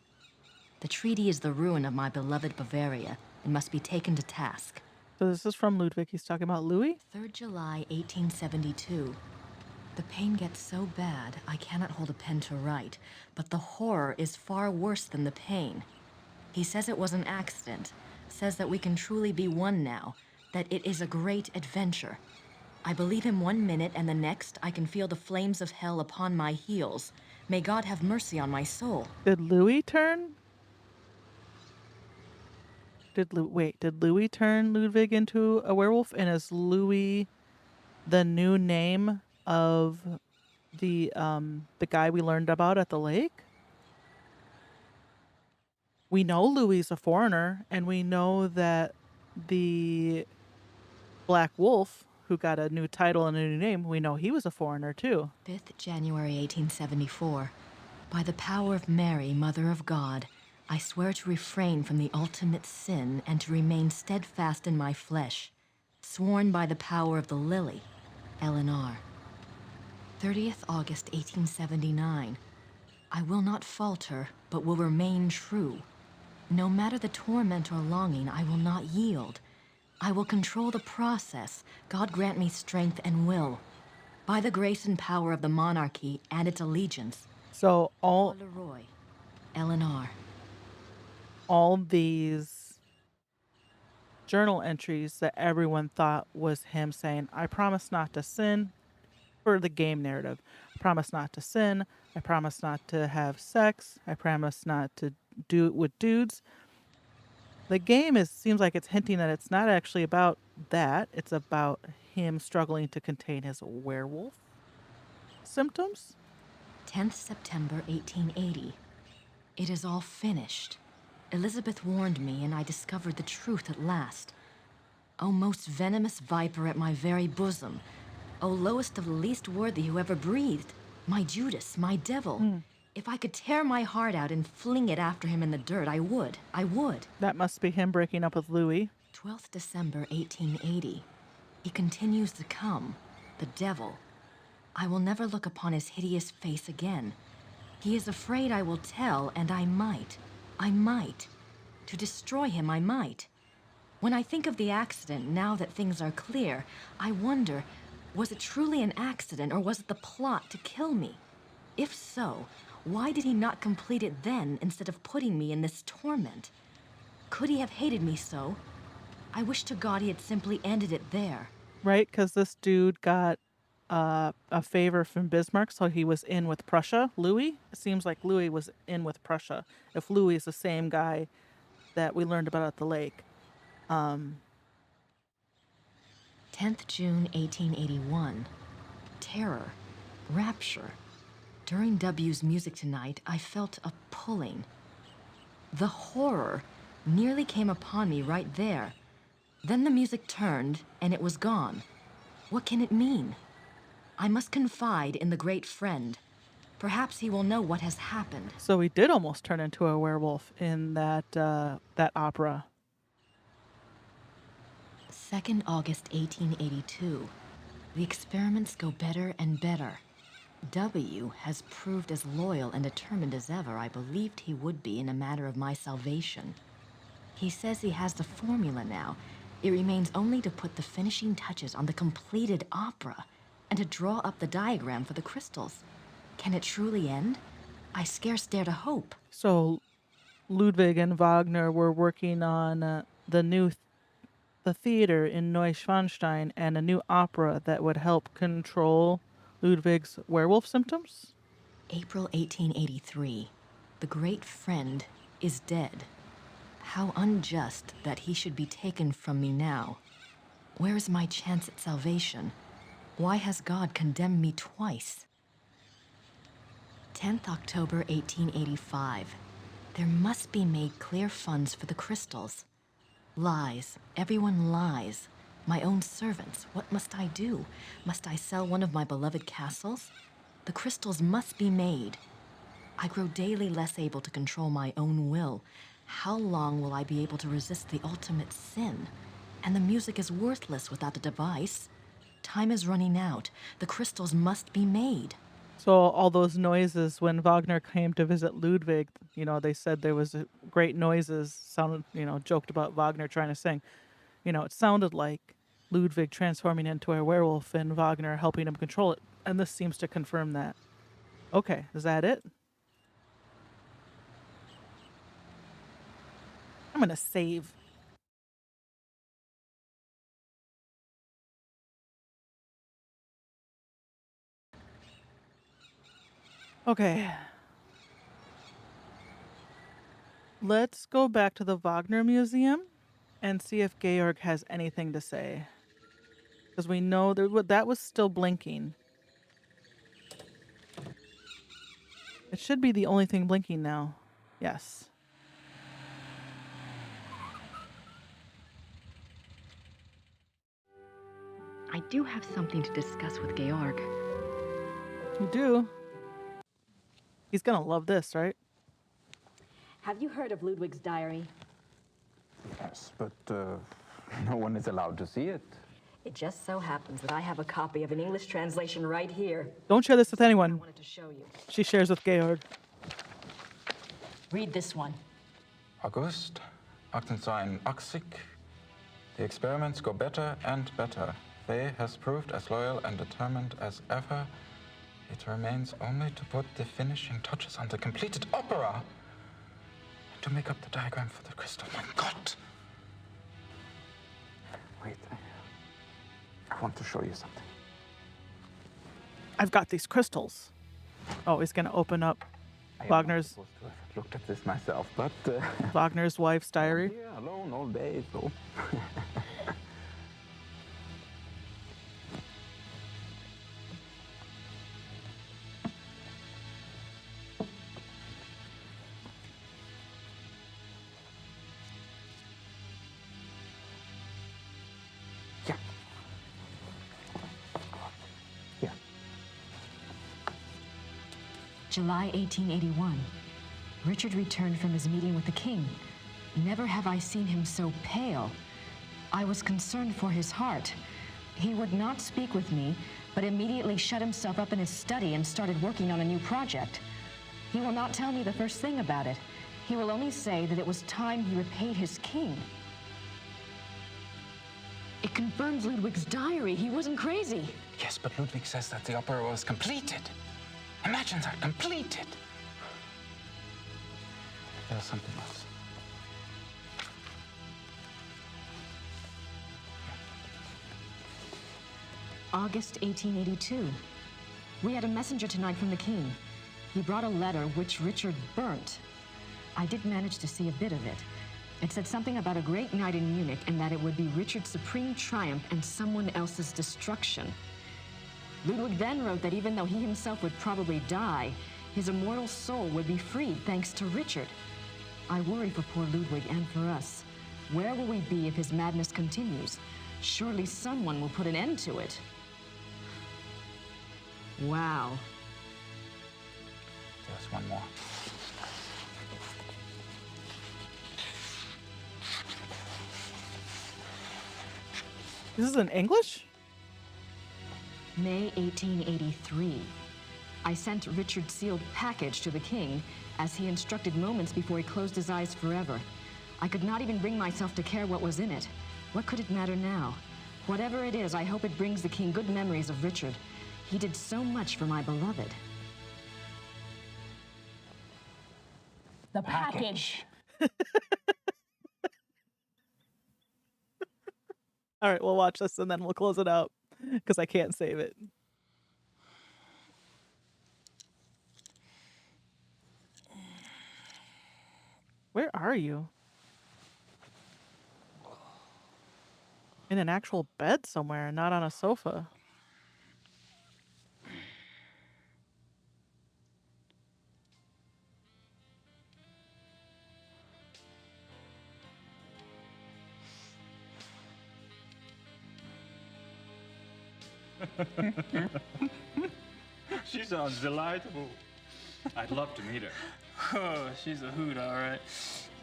The treaty is the ruin of my beloved Bavaria and must be taken to task. So this is from Ludwig. He's talking about Louis? 3rd July 1872. The pain gets so bad I cannot hold a pen to write, but the horror is far worse than the pain. He says it was an accident, says that we can truly be one now, that it is a great adventure. I believe him 1 minute, and the next I can feel the flames of hell upon my heels. May God have mercy on my soul. Did Louis turn? Did Louis turn Ludwig into a werewolf? And is Louis the new name of the guy we learned about at the lake? We know Louis is a foreigner, and we know that the Black Wolf, who got a new title and a new name, we know he was a foreigner too. 5th January 1874. By the power of Mary, Mother of God, I swear to refrain from the ultimate sin and to remain steadfast in my flesh. Sworn by the power of the lily, Eleanor. 30th August 1879. I will not falter, but will remain true. No matter the torment or longing, I will not yield. I will control the process. God grant me strength and will. By the grace and power of the monarchy and its allegiance. So Leroy, Eleanor. all these journal entries that everyone thought was him saying, I promise not to sin, for the game narrative. I promise not to sin. I promise not to have sex. I promise not to do it with dudes. The game seems like it's hinting that it's not actually about that. It's about him struggling to contain his werewolf symptoms. 10th September 1880. It is all finished. Elizabeth warned me, and I discovered the truth at last. O most venomous viper at my very bosom, O lowest of the least worthy who ever breathed, my Judas, my devil. If I could tear my heart out and fling it after him in the dirt, I would. That must be him breaking up with Louis. 12th December 1880. He continues to come, the devil. I will never look upon his hideous face again. He is afraid I will tell, and I might. To destroy him, I might. When I think of the accident, now that things are clear, I wonder, was it truly an accident, or was it the plot to kill me? If so, why did he not complete it then instead of putting me in this torment? Could he have hated me so? I wish to God he had simply ended it there. Right, because this dude got a favor from Bismarck, so he was in with Prussia. Louis? It seems like Louis was in with Prussia. If Louis is the same guy that we learned about at the lake. 10th June 1881. Terror. Rapture. During W's music tonight, I felt a pulling. The horror nearly came upon me right there. Then the music turned, and it was gone. What can it mean? I must confide in the great friend. Perhaps he will know what has happened. So he did almost turn into a werewolf in that opera. 2nd August 1882. The experiments go better and better. W has proved as loyal and determined as ever I believed he would be in a matter of my salvation. He says he has the formula now. It remains only to put the finishing touches on the completed opera and to draw up the diagram for the crystals. Can it truly end? I scarce dare to hope. So Ludwig and Wagner were working on the theater in Neuschwanstein and a new opera that would help control Ludwig's werewolf symptoms? April 1883. The great friend is dead. How unjust that he should be taken from me now. Where is my chance at salvation? Why has God condemned me twice? 10th October 1885. There must be made clear funds for the crystals. Lies. Everyone lies. My own servants. What must I do? Must I sell one of my beloved castles? The crystals must be made. I grow daily less able to control my own will. How long will I be able to resist the ultimate sin? And the music is worthless without the device. Time is running out. The crystals must be made. So all those noises when Wagner came to visit Ludwig, they said there was great noises, sounded, joked about Wagner trying to sing. It sounded like Ludwig transforming into a werewolf and Wagner helping him control it. And this seems to confirm that. Okay, is that it? I'm going to save. Okay. Let's go back to the Wagner Museum and see if Georg has anything to say. Because we know that was still blinking. It should be the only thing blinking now. Yes. I do have something to discuss with Georg. You do? He's gonna love this, right? Have you heard of Ludwig's diary? Yes, but no one is allowed to see it. It just so happens that I have a copy of an English translation right here. Don't share this with anyone. I wanted to show you. She shares with Georg. Read this one. August 1880. The experiments go better and better. They has proved as loyal and determined as ever. It remains only to put the finishing touches on the completed opera and to make up the diagram for the crystal. My God! Wait, I want to show you something. I've got these crystals. Oh, he's gonna open up Wagner's. I am not supposed to have looked at this myself, but Wagner's wife's diary. here alone all day, so. July 1881. Richard returned from his meeting with the king. Never have I seen him so pale. I was concerned for his heart. He would not speak with me, but immediately shut himself up in his study and started working on a new project. He will not tell me the first thing about it. He will only say that it was time he repaid his king. It confirms Ludwig's diary. He wasn't crazy. Yes, but Ludwig says that the opera was completed. Imagine that, completed. There's something else. August 1882. We had a messenger tonight from the king. He brought a letter which Richard burnt. I did manage to see a bit of it. It said something about a great night in Munich and that it would be Richard's supreme triumph and someone else's destruction. Ludwig then wrote that even though he himself would probably die, his immortal soul would be freed thanks to Richard. I worry for poor Ludwig and for us. Where will we be if his madness continues? Surely someone will put an end to it. Wow. There's one more. This is in English? May 1883. I sent Richard's sealed package to the king, as he instructed moments before he closed his eyes forever. I could not even bring myself to care what was in it. What could it matter now? Whatever it is, I hope it brings the king good memories of Richard. He did so much for my beloved. The package. All right, we'll watch this and then we'll close it out because I can't save it. Where are you? In an actual bed somewhere, not on a sofa. She sounds delightful. I'd love to meet her. Oh, she's a hoot, all right.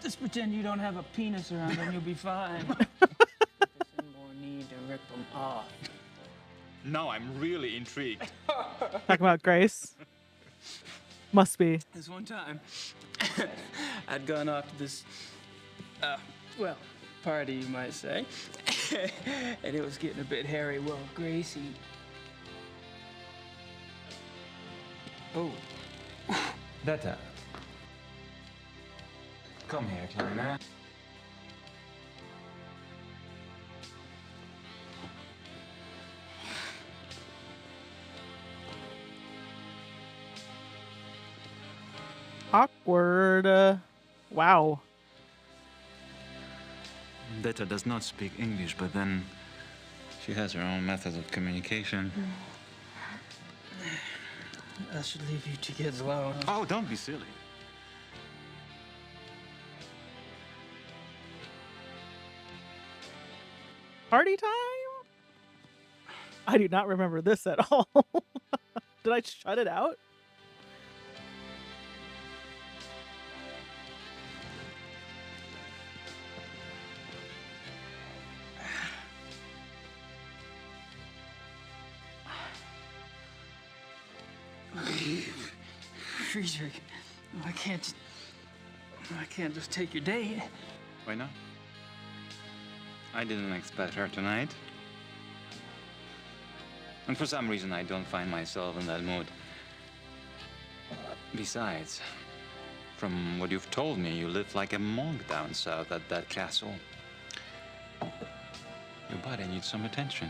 Just pretend you don't have a penis around and you'll be fine. There's more need to rip them off. Now I'm really intrigued. Talking about Grace. Must be. This one time, I'd gone off to this, well, party, you might say. And it was getting a bit hairy. Well, Gracie. Oh. Better. Come here, Kleiner. Awkward. Wow. Detta does not speak English, but then she has her own methods of communication. I should leave you two kids alone. Oh, don't be silly. Party time? I do not remember this at all. Did I shut it out? Friedrich, I can't just take your date. Why not? I didn't expect her tonight. And for some reason, I don't find myself in that mood. Besides, from what you've told me, you live like a monk down south at that castle. Your body needs some attention.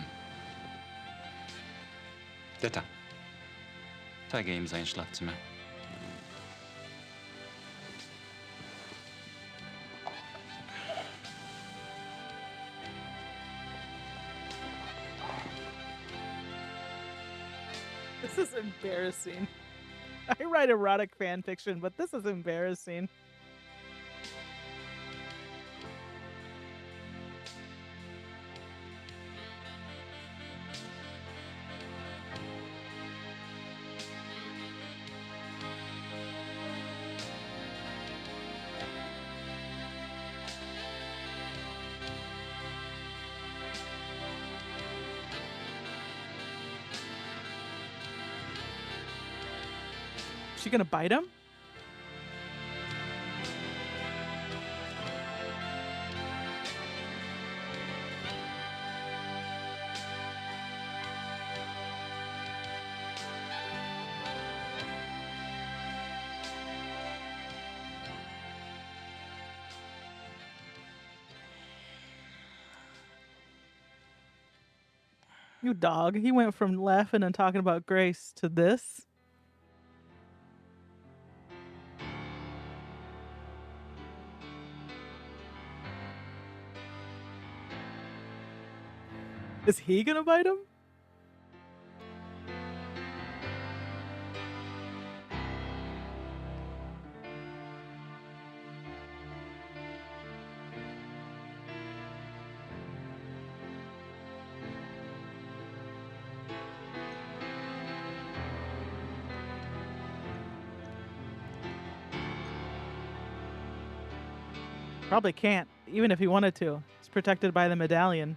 Detta. Zeige ihm sein Schlafzimmer. This is embarrassing. I write erotic fan fiction, but this is embarrassing. Is she gonna bite him? You dog. He went from laughing and talking about Grace to this. Is he gonna bite him? Probably can't, even if he wanted to. It's protected by the medallion.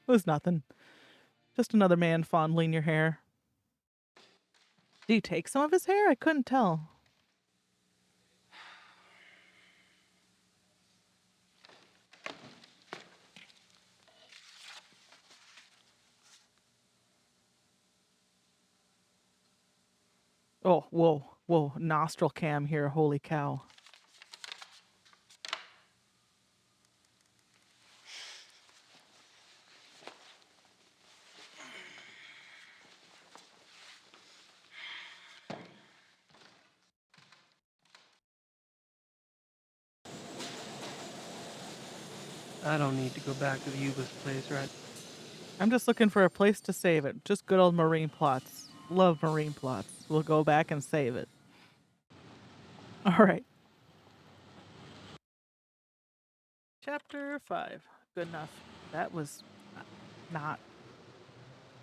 It was nothing. Just another man fondling your hair. Did he take some of his hair? I couldn't tell. Oh, whoa, whoa. Nostril cam here. Holy cow. I don't need to go back to the Yuba's place, right? I'm just looking for a place to save it. Just good old marine plots. Love marine plots. We'll go back and save it. All right. Chapter 5. Good enough. That was not.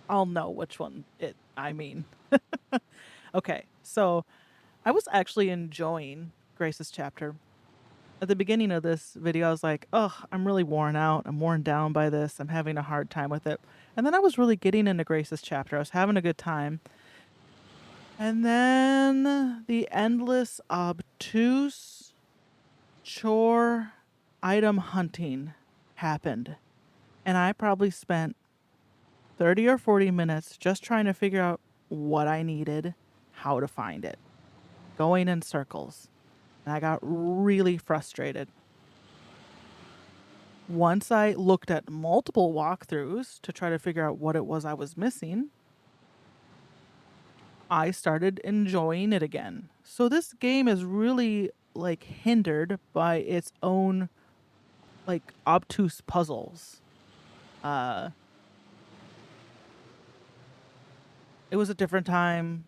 I'll know which one I mean. Okay, so I was actually enjoying Grace's chapter. at the beginning of this video, I was like, "Ugh, I'm really worn out. I'm worn down by this. I'm having a hard time with it." And then I was really getting into Grace's chapter. I was having a good time. And then the endless, obtuse chore item hunting happened. And I probably spent 30 or 40 minutes just trying to figure out what I needed, how to find it, going in circles. And I got really frustrated. Once I looked at multiple walkthroughs to try to figure out what it was I was missing, I started enjoying it again. So this game is really like hindered by its own like obtuse puzzles. It was a different time.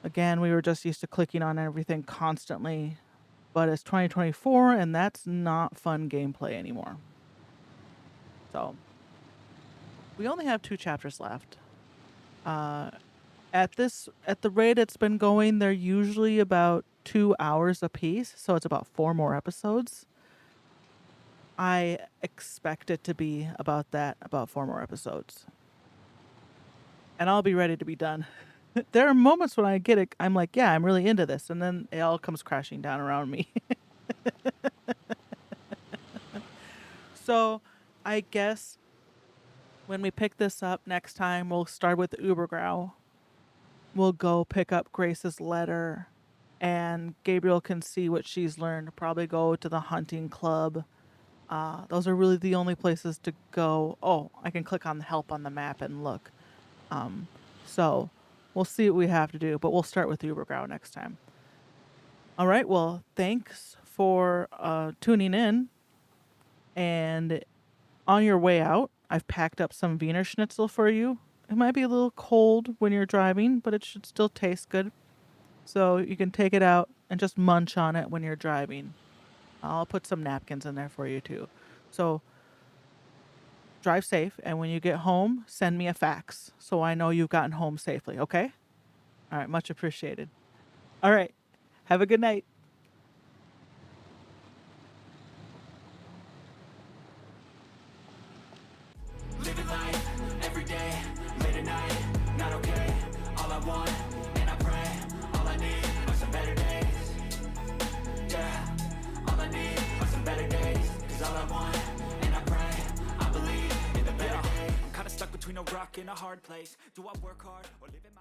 Again, we were just used to clicking on everything constantly. But it's 2024 and that's not fun gameplay anymore. So we only have 2 chapters left. At the rate it's been going, they're usually about 2 hours a piece, so it's about 4 more episodes. I expect it to be about 4 more episodes. And I'll be ready to be done. There are moments when I get it, I'm like, yeah, I'm really into this, and then it all comes crashing down around me. So, I guess when we pick this up next time, we'll start with Ubergrau. We'll go pick up Grace's letter, and Gabriel can see what she's learned. Probably go to the hunting club. Those are really the only places to go. Oh, I can click on the help on the map and look. So we'll see what we have to do, but we'll start with Ubergrau next time. All right, well, thanks for tuning in. And on your way out, I've packed up some Wiener Schnitzel for you. It might be a little cold when you're driving, but it should still taste good. So you can take it out and just munch on it when you're driving. I'll put some napkins in there for you too. So drive safe, and when you get home, send me a fax so I know you've gotten home safely, okay? All right, much appreciated. All right, have a good night. Living life every day, late at night, not okay. All I want, and I pray, all I need are some better days. Yeah, all I need are some better days. Cause all I want, and I pray, I believe in the better days. I'm kinda stuck between a rock and a hard place. Do I work hard or live in my